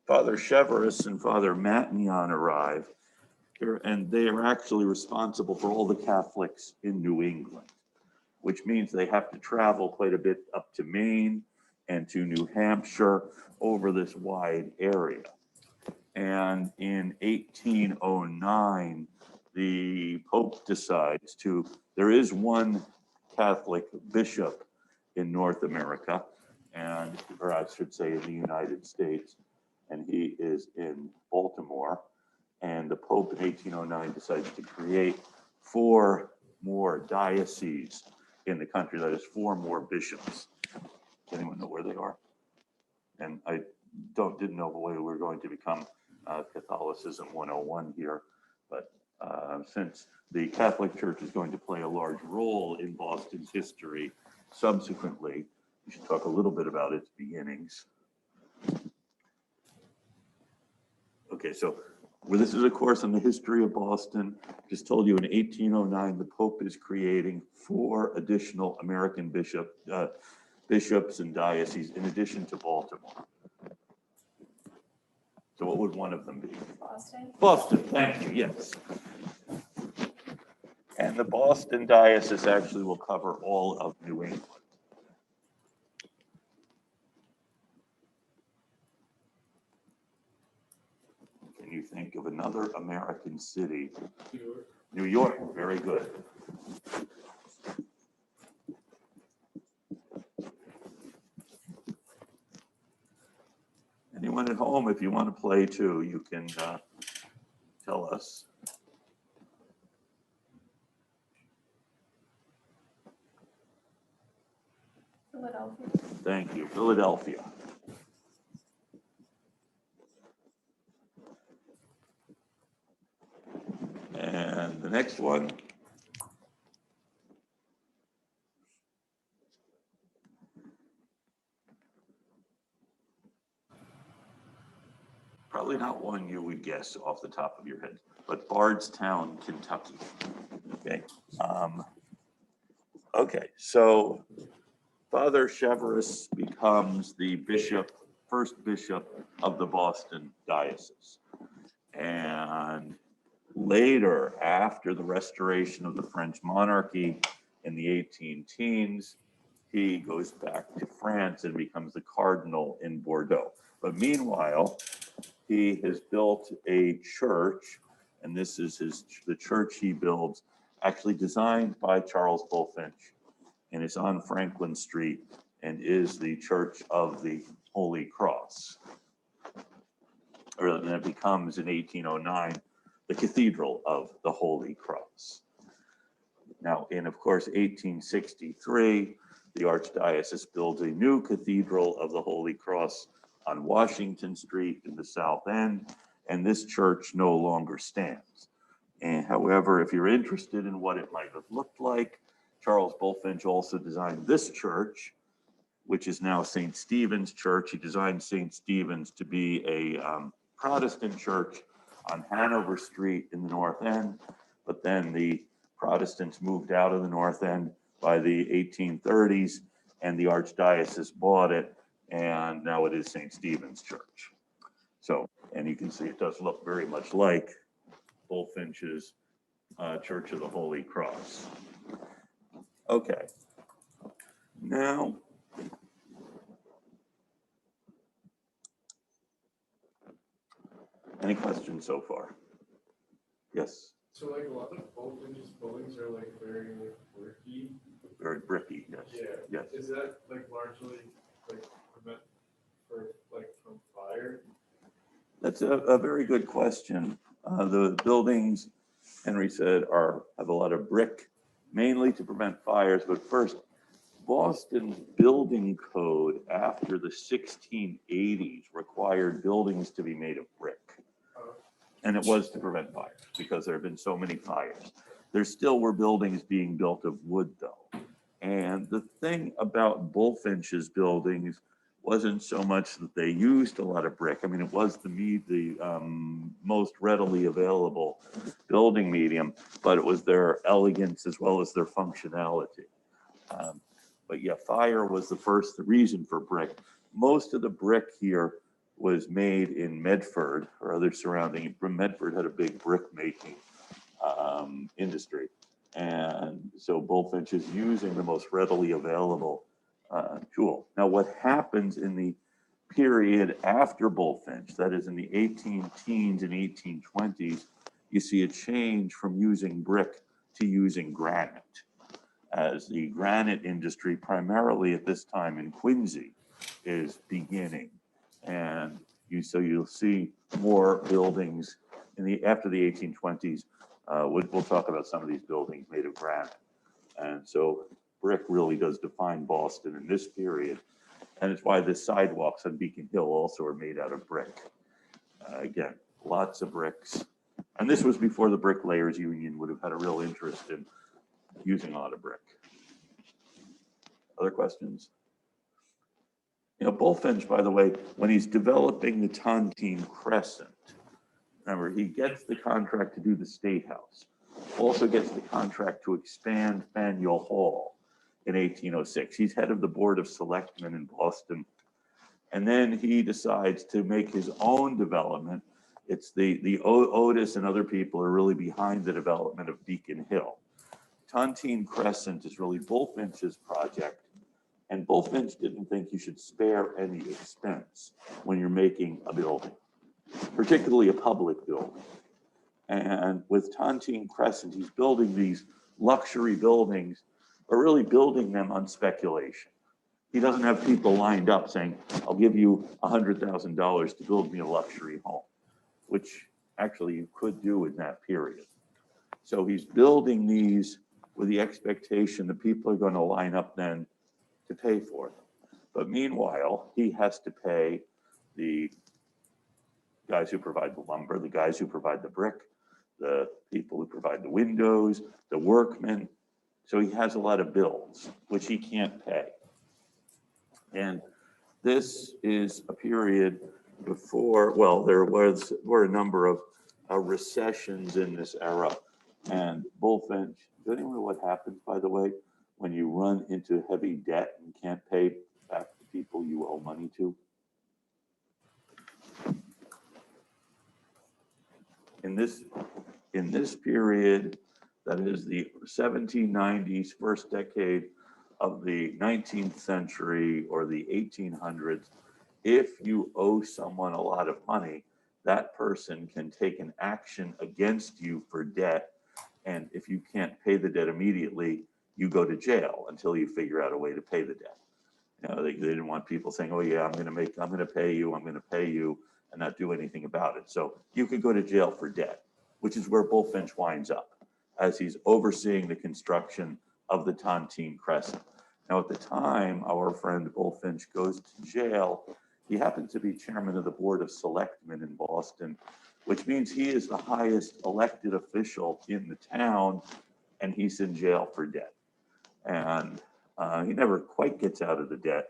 Father Chevreuse and Father Matignon arrive here, and they are actually responsible for all the Catholics in New England, which means they have to travel quite a bit up to Maine and to New Hampshire over this wide area. And in 1809, the Pope decides to, there is one Catholic bishop in North America, and, or I should say in the United States, and he is in Baltimore. And the Pope in 1809 decides to create 4 more dioceses in the country, that is 4 more bishops. Does anyone know where they are? And I didn't know the way we were going to become Catholicism 101 here, but since the Catholic Church is going to play a large role in Boston's history subsequently, we should talk a little bit about its beginnings. Okay, so this is a course on the history of Boston. Just told you in 1809, the Pope is creating 4 additional American bishops and dioceses in addition to Baltimore. So what would one of them be? Boston. Boston, thank you, yes. And the Boston diocese actually will cover all of New England. Can you think of another American city? New York, very good. Anyone at home, if you want to play too, you can tell us. Philadelphia. Thank you, Philadelphia. And the next one. Probably not one you would guess off the top of your head, but Bardstown, Kentucky. Okay. Okay, so Father Chevreuse becomes the first bishop of the Boston diocese. And later, after the restoration of the French monarchy in the 18 teens, he goes back to France and becomes the cardinal in Bordeaux. But meanwhile, he has built a church, and this is the church he builds, actually designed by Charles Bulfinch, and it's on Franklin Street and is the Church of the Holy Cross. Or then it becomes in 1809 the Cathedral of the Holy Cross. Now, in, of course, 1863, the Archdiocese builds a new Cathedral of the Holy Cross on Washington Street in the South End, and this church no longer stands. And however, if you're interested in what it might have looked like, Charles Bulfinch also designed this church, which is now St. Stephen's Church. He designed St. Stephen's to be a Protestant church on Hanover Street in the North End, but then the Protestants moved out of the North End by the 1830s, and the Archdiocese bought it, and now it is St. Stephen's Church. So, and you can see it does look very much like Bulfinch's Church of the Holy Cross. Okay. Now, any questions so far? Yes, So like a lot of Bulfinch's buildings are like very like bricky. very bricky, yes. Yeah. Yes. Is that like largely like prevent for like from fire? That's a very good question. The buildings, Henry said, have a lot of brick, mainly to prevent fires. But first, Boston's building code after the 1680s required buildings to be made of brick. And it was to prevent fires because there have been so many fires. There still were buildings being built of wood, though. And the thing about Bulfinch's buildings wasn't so much that they used a lot of brick. I mean, it was the most readily available building medium, but it was their elegance as well as their functionality. But yeah, fire was the first reason for brick. Most of the brick here was made in Medford or other surrounding. Medford had a big brick making industry. And so Bulfinch is using the most readily available tool. Now, what happens in the period after Bulfinch, that is in the 18 teens and 1820s, you see a change from using brick to using granite, as the granite industry, primarily at this time in Quincy, is beginning. And you'll see more buildings after the 1820s. We'll talk about some of these buildings made of granite. And so brick really does define Boston in this period. And it's why the sidewalks on Beacon Hill also are made out of brick. Again, lots of bricks. And this was before the Bricklayers Union would have had a real interest in using a lot of brick. Other questions? You know, Bulfinch, by the way, when he's developing the Tontine Crescent, remember, he gets the contract to do the State House, also gets the contract to expand Faneuil Hall in 1806. He's head of the Board of Selectmen in Boston. And then he decides to make his own development. It's the Otis and other people are really behind the development of Beacon Hill. Tontine Crescent is really Bulfinch's project. And Bulfinch didn't think you should spare any expense when you're making a building, particularly a public building. And with Tontine Crescent, he's building these luxury buildings, but really building them on speculation. He doesn't have people lined up saying, I'll give you $100,000 to build me a luxury home, which actually you could do in that period. So he's building these with the expectation that people are going to line up then to pay for them. But meanwhile, he has to pay the guys who provide the lumber, the guys who provide the brick, the people who provide the windows, the workmen. So he has a lot of bills, which he can't pay. And this is a period before, well, were a number of recessions in this era. And Bulfinch, does anyone know what happens, by the way, when you run into heavy debt and can't pay back the people you owe money to? In this period, that is the 1790s, first decade of the 19th century or the 1800s, if you owe someone a lot of money, that person can take an action against you for debt. And if you can't pay the debt immediately, you go to jail until you figure out a way to pay the debt. You know, they didn't want people saying, oh yeah, I'm going to pay you, and not do anything about it. So you could go to jail for debt. which is where Bullfinch winds up as he's overseeing the construction of the Tontine Crescent. Now, at the time, our friend Bullfinch goes to jail. He happens to be chairman of the Board of Selectmen in Boston, which means he is the highest elected official in the town, and he's in jail for debt. And he never quite gets out of the debt.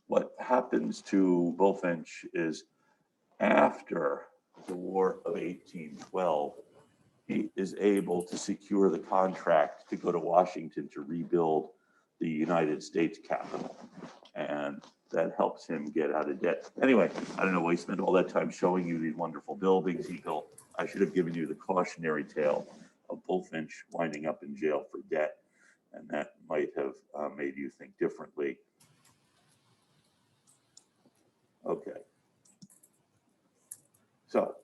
What happens to Bullfinch is after the War of 1812, he is able to secure the contract to go to Washington to rebuild the United States Capitol. And that helps him get out of debt. Anyway, I don't know why he spent all that time showing you these wonderful buildings he built. I should have given you the cautionary tale of Bullfinch winding up in jail for debt. And that might have made you think differently. Okay. So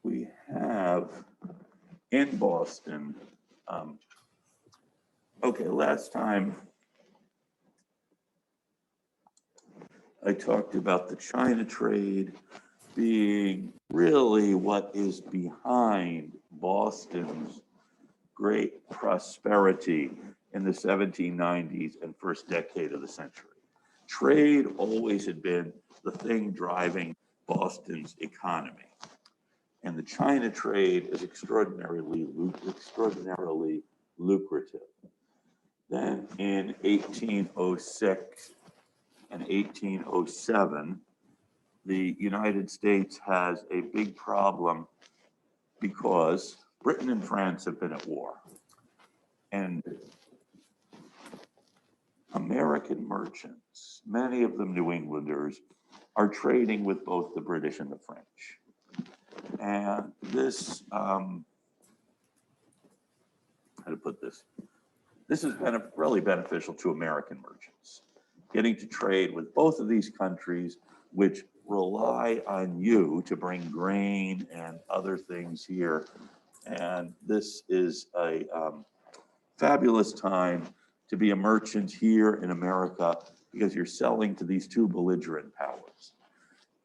we have in Boston, okay, last time I talked about the China trade being really what is behind Boston's great prosperity in the 1790s and first decade of the century. Trade always had been the thing driving Boston's economy. And the China trade is extraordinarily lucrative. Then in 1806 and 1807, the United States has a big problem because Britain and France have been at war. And American merchants, many of them New Englanders, are trading with both the British and the French. And this, how to put this? This has been really beneficial to American merchants, getting to trade with both of these countries, which rely on you to bring grain and other things here. And this is a fabulous time to be a merchant here in America because you're selling to these two belligerent powers.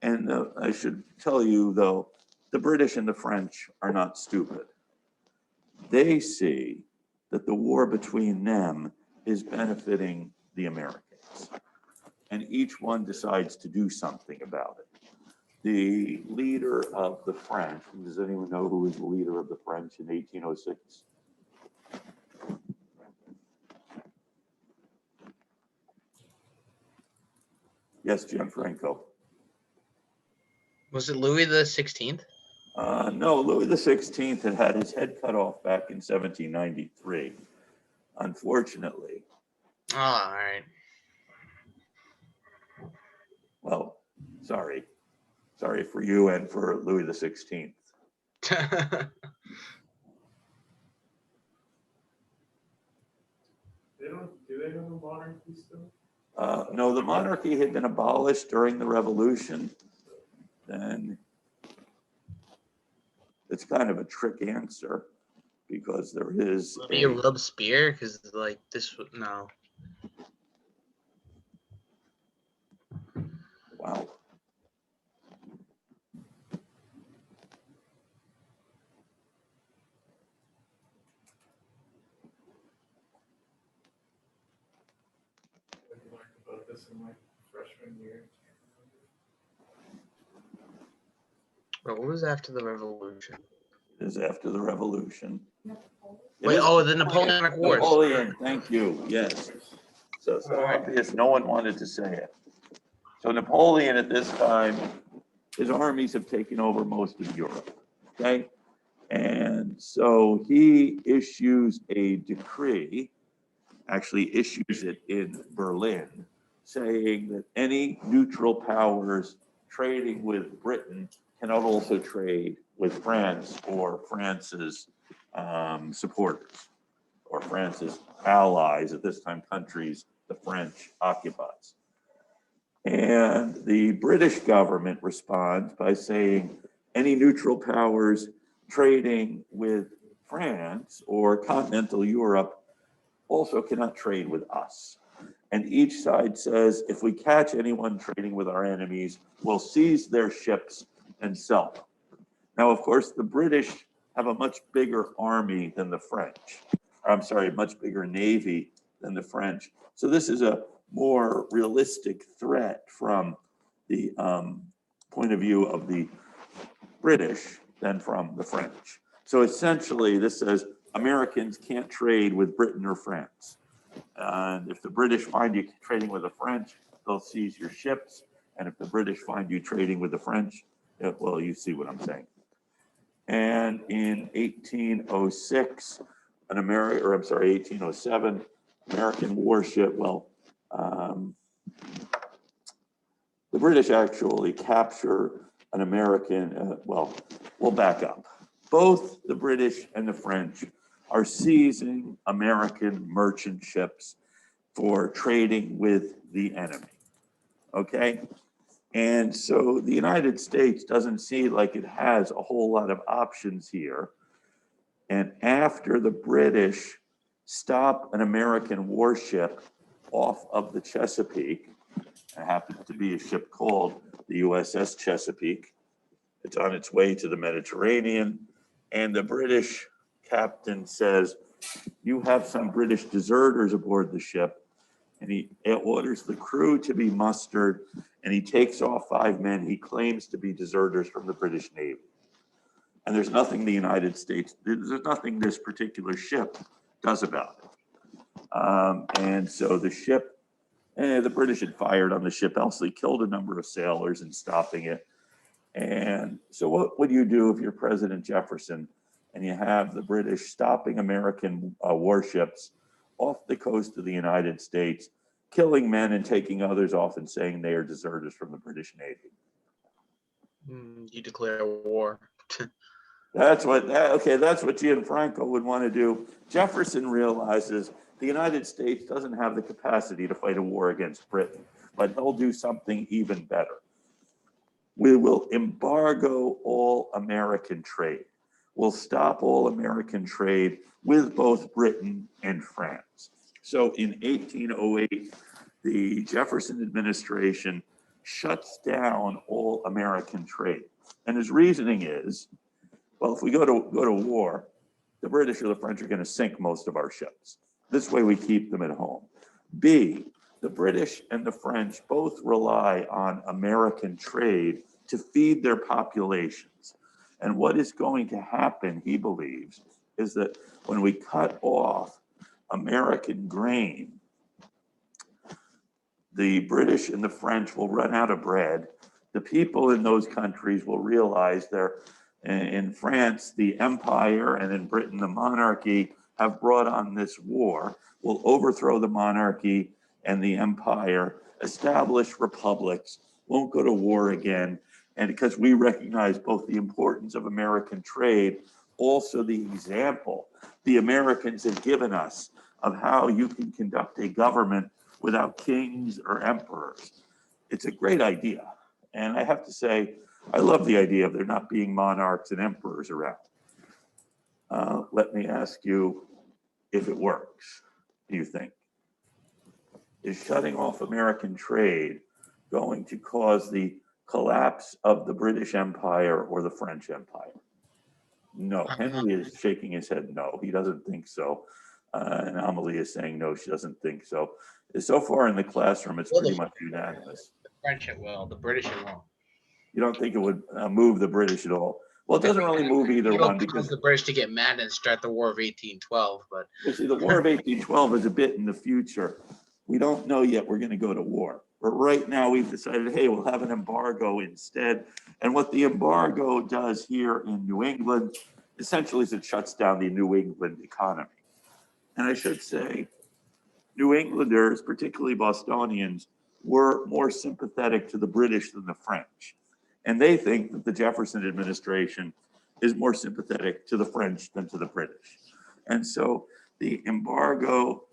And I should tell you, though, the British and the French are not stupid. They see that the war between them is benefiting the Americans. And each one decides to do something about it. The leader of the French, does anyone know who was the leader of the French in 1806? Yes, Gianfranco. Was it Louis the 16th? No, Louis the 16th had had his head cut off back in 1793, unfortunately. Oh, all right. Well, sorry. Sorry for you and for Louis the 16th. Do they have a monarchy still? No, the monarchy had been abolished during the Revolution. Then it's kind of a trick answer because there is Maybe a Robespierre, because like this would no. Wow. I learned about this in my freshman year. But what was after the Revolution? It is after the Revolution. It Wait, is oh, the Napoleonic Wars. Napoleon, thank you, yes. So obvious, no one wanted to say it. So Napoleon at this time, his armies have taken over most of Europe, okay? And so he issues a decree, actually issues it in Berlin, saying that any neutral powers trading with Britain cannot also trade with France or France's supporters or France's allies, at this time countries the French occupies. And the British government responds by saying any neutral powers trading with France or continental Europe also cannot trade with us. And each side says, if we catch anyone trading with our enemies, we'll seize their ships and sell them. Now, of course, the British have a much bigger army than the French. I'm sorry, a much bigger navy than the French. So this is a more realistic threat from the point of view of the British than from the French. So essentially, this says Americans can't trade with Britain or France. And if the British find you trading with the French, they'll seize your ships. And if the British find you trading with the French, well, you see what I'm saying. And in 1806, 1807, American warship, the British actually capture an American, we'll back up. Both the British and the French are seizing American merchant ships for trading with the enemy, okay? And so the United States doesn't see like it has a whole lot of options here. And after the British stop an American warship off of the Chesapeake, it happens to be a ship called the USS Chesapeake. It's on its way to the Mediterranean. And the British captain says, you have some British deserters aboard the ship. And he orders the crew to be mustered, and he takes off 5 men he claims to be deserters from the British Navy. And there's nothing the United States, there's nothing this particular ship does about it. And so the ship, the British had fired on the ship, else they killed a number of sailors in stopping it. And so what would you do if you're President Jefferson and you have the British stopping American warships off the coast of the United States, killing men and taking others off and saying they are deserters from the British Navy? You declare war. That's what Gianfranco would want to do. Jefferson realizes the United States doesn't have the capacity to fight a war against Britain, but he'll do something even better. We will embargo all American trade. We'll stop all American trade with both Britain and France. So in 1808, the Jefferson administration shuts down all American trade. And his reasoning is, well, if we go to war, the British or the French are going to sink most of our ships. This way we keep them at home. B, the British and the French both rely on American trade to feed their populations. And what is going to happen, he believes, is that when we cut off American grain, the British and the French will run out of bread. The people in those countries will realize they're, in France, the empire, and in Britain, the monarchy, have brought on this war, will overthrow the monarchy and the empire, establish republics, won't go to war again. And because we recognize both the importance of American trade, also the example the Americans have given us of how you can conduct a government without kings or emperors. It's a great idea. And I have to say, I love the idea of there not being monarchs and emperors around. Let me ask you if it works, do you think? Is shutting off American trade going to cause the collapse of the British Empire or the French Empire? No. Henry is shaking his head no, he doesn't think so. And Amelie is saying no, she doesn't think so. So far in the classroom, it's pretty much unanimous. The French it will, the British it won't. You don't think it would move the British at all? Well, it doesn't really move either one because the British to get mad and start the War of 1812, but you see, the War of 1812 is a bit in the future. We don't know yet we're going to go to war. But right now we've decided, hey, we'll have an embargo instead. And what the embargo does here in New England, essentially, is it shuts down the New England economy. And I should say, New Englanders, particularly Bostonians, were more sympathetic to the British than the French. And they think that the Jefferson administration is more sympathetic to the French than to the British. And so the embargo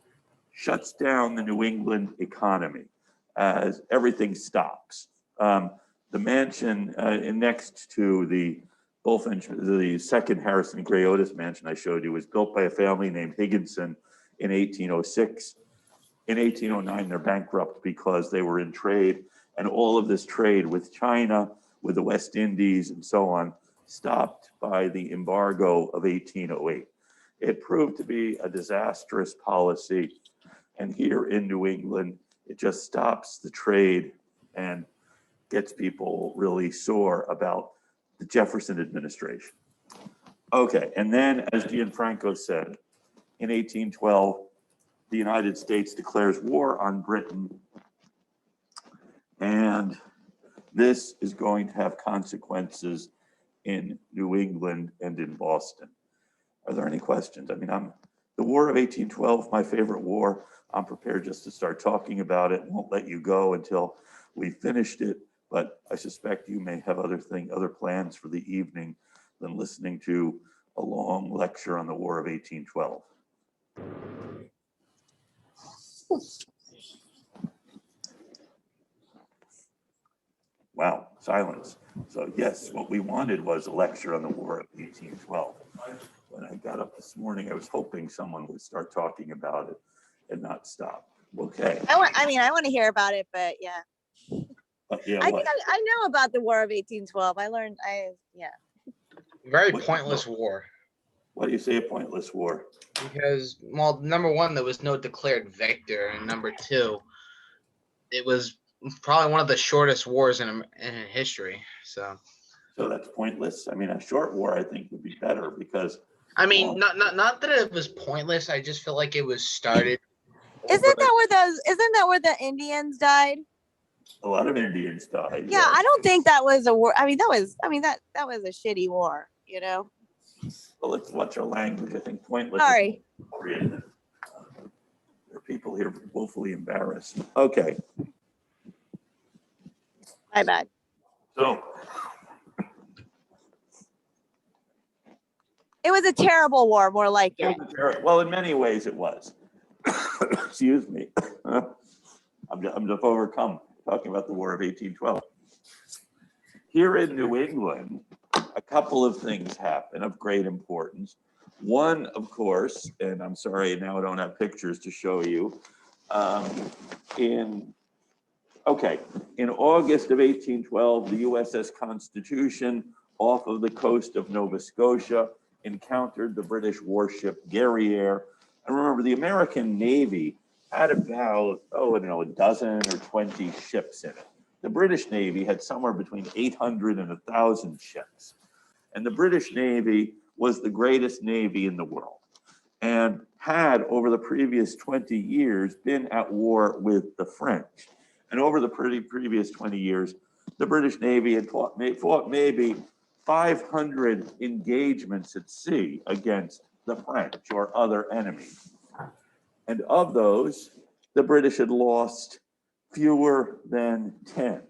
shuts down the New England economy as everything stops. The mansion next to the Bullfinch, the second Harrison Gray Otis mansion I showed you, was built by a family named Higginson in 1806. In 1809, they're bankrupt because they were in trade, and all of this trade with China, with the West Indies, and so on, stopped by the embargo of 1808. It proved to be a disastrous policy. And here in New England, it just stops the trade and gets people really sore about the Jefferson administration. Okay, and then as Gianfranco said, in 1812, the United States declares war on Britain. And this is going to have consequences in New England and in Boston. Are there any questions? I mean, the War of 1812, my favorite war. I'm prepared just to start talking about it. Won't let you go until we finished it. But I suspect you may have other plans for the evening than listening to a long lecture on the War of 1812. Wow, silence. So yes, what we wanted was a lecture on the War of 1812. When I got up this morning, I was hoping someone would start talking about it and not stop. Okay. I want to hear about it, but yeah. Yeah, I what? think I know about the War of 1812. Very What- pointless war. Why do you say a pointless war? Because, well, number one, there was no declared victor, and number two, it was probably one of the shortest wars in history. So that's pointless. I mean, a short war I think would be better because I mean, not that it was pointless. I just feel like it was started. Isn't that where the Indians died? a lot of Indians died. Yeah, yes. I don't think that was a war. That was a shitty war, you know? Well, let's watch our language. I think pointless. Sorry. There are people here woefully embarrassed. Okay, My bad. so It was a terrible war, more like it. well, in many ways it was. Excuse me. I'm just overcome talking about the War of 1812. Here in New England, a couple of things happen of great importance. One, of course, and I'm sorry, now I don't have pictures to show you. In August of 1812, the USS Constitution off of the coast of Nova Scotia encountered the British warship Guerriere. And remember, the American Navy had about, a dozen or 20 ships in it. The British Navy had somewhere between 800 and 1,000 ships. And the British Navy was the greatest Navy in the world and had, over the previous 20 years, been at war with the French. And over the previous 20 years, the British Navy had fought maybe 500 engagements at sea against the French or other enemies. And of those, the British had lost fewer than 10.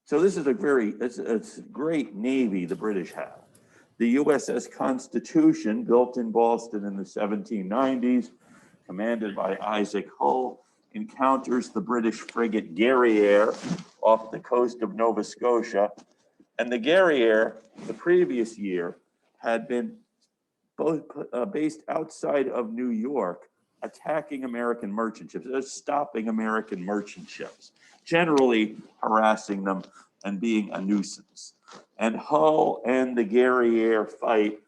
So this is it's a great Navy the British have. The USS Constitution, built in Boston in the 1790s, commanded by Isaac Hull, encounters the British frigate Guerriere off the coast of Nova Scotia. And the Guerriere, the previous year, had been based outside of New York, attacking American merchant ships, stopping American merchant ships, generally harassing them and being a nuisance. And Hull and the Guerriere fight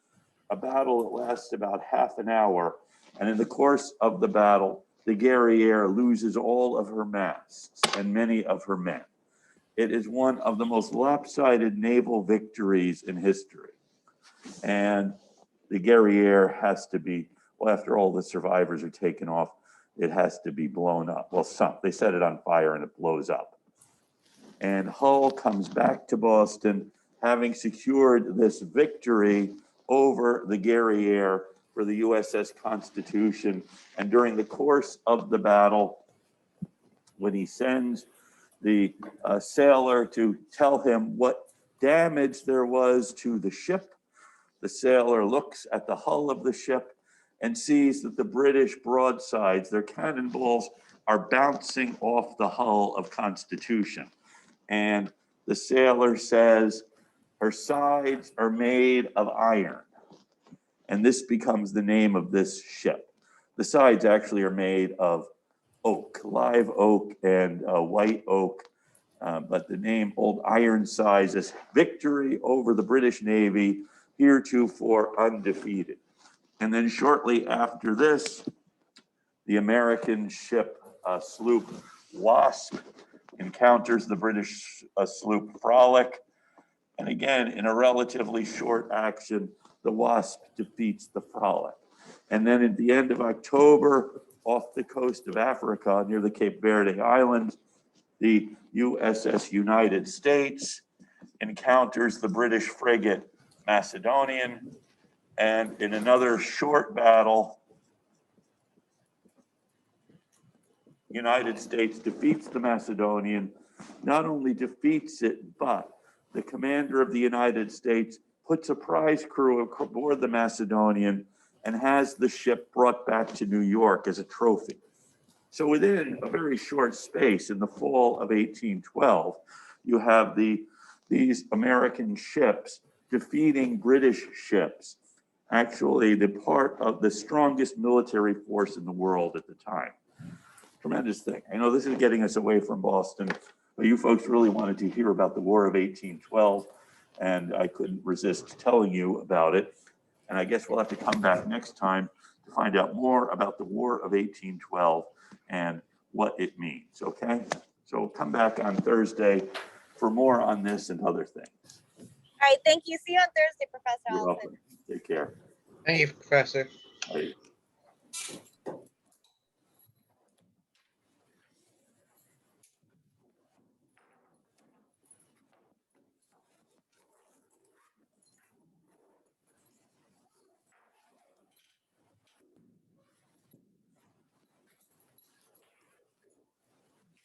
a battle that lasts about half an hour. And in the course of the battle, the Guerriere loses all of her masts and many of her men. It is one of the most lopsided naval victories in history. And the Guerriere has to be, after all the survivors are taken off, it has to be blown up. Well, they set it on fire and it blows up. And Hull comes back to Boston, having secured this victory over the Guerriere for the USS Constitution. And during the course of the battle, when he sends the sailor to tell him what damage there was to the ship, the sailor looks at the hull of the ship and sees that the British broadsides, their cannonballs, are bouncing off the hull of Constitution. And the sailor says, her sides are made of iron. And this becomes the name of this ship. The sides actually are made of oak, live oak and white oak. but the name Old Ironsides is victory over the British Navy, heretofore undefeated. And then shortly after this, the American ship sloop Wasp encounters the British sloop Frolic. And again, in a relatively short action, the Wasp defeats the Frolic. And then at the end of October, off the coast of Africa, near the Cape Verde Islands, the USS United States encounters the British frigate Macedonian. And in another short battle, United States defeats the Macedonian, not only defeats it, but the commander of the United States puts a prize crew aboard the Macedonian and has the ship brought back to New York as a trophy. So within a very short space, in the fall of 1812, you have these American ships defeating British ships, actually the part of the strongest military force in the world at the time. Tremendous thing. I know this is getting us away from Boston, but you folks really wanted to hear about the War of 1812, and I couldn't resist telling you about it. And I guess we'll have to come back next time to find out more about the War of 1812 and what it means, okay? So come back on Thursday for more on this and other things. All right, thank you. See you on Thursday, Professor You're Allison. welcome. Take care. Thank you, Professor. Bye.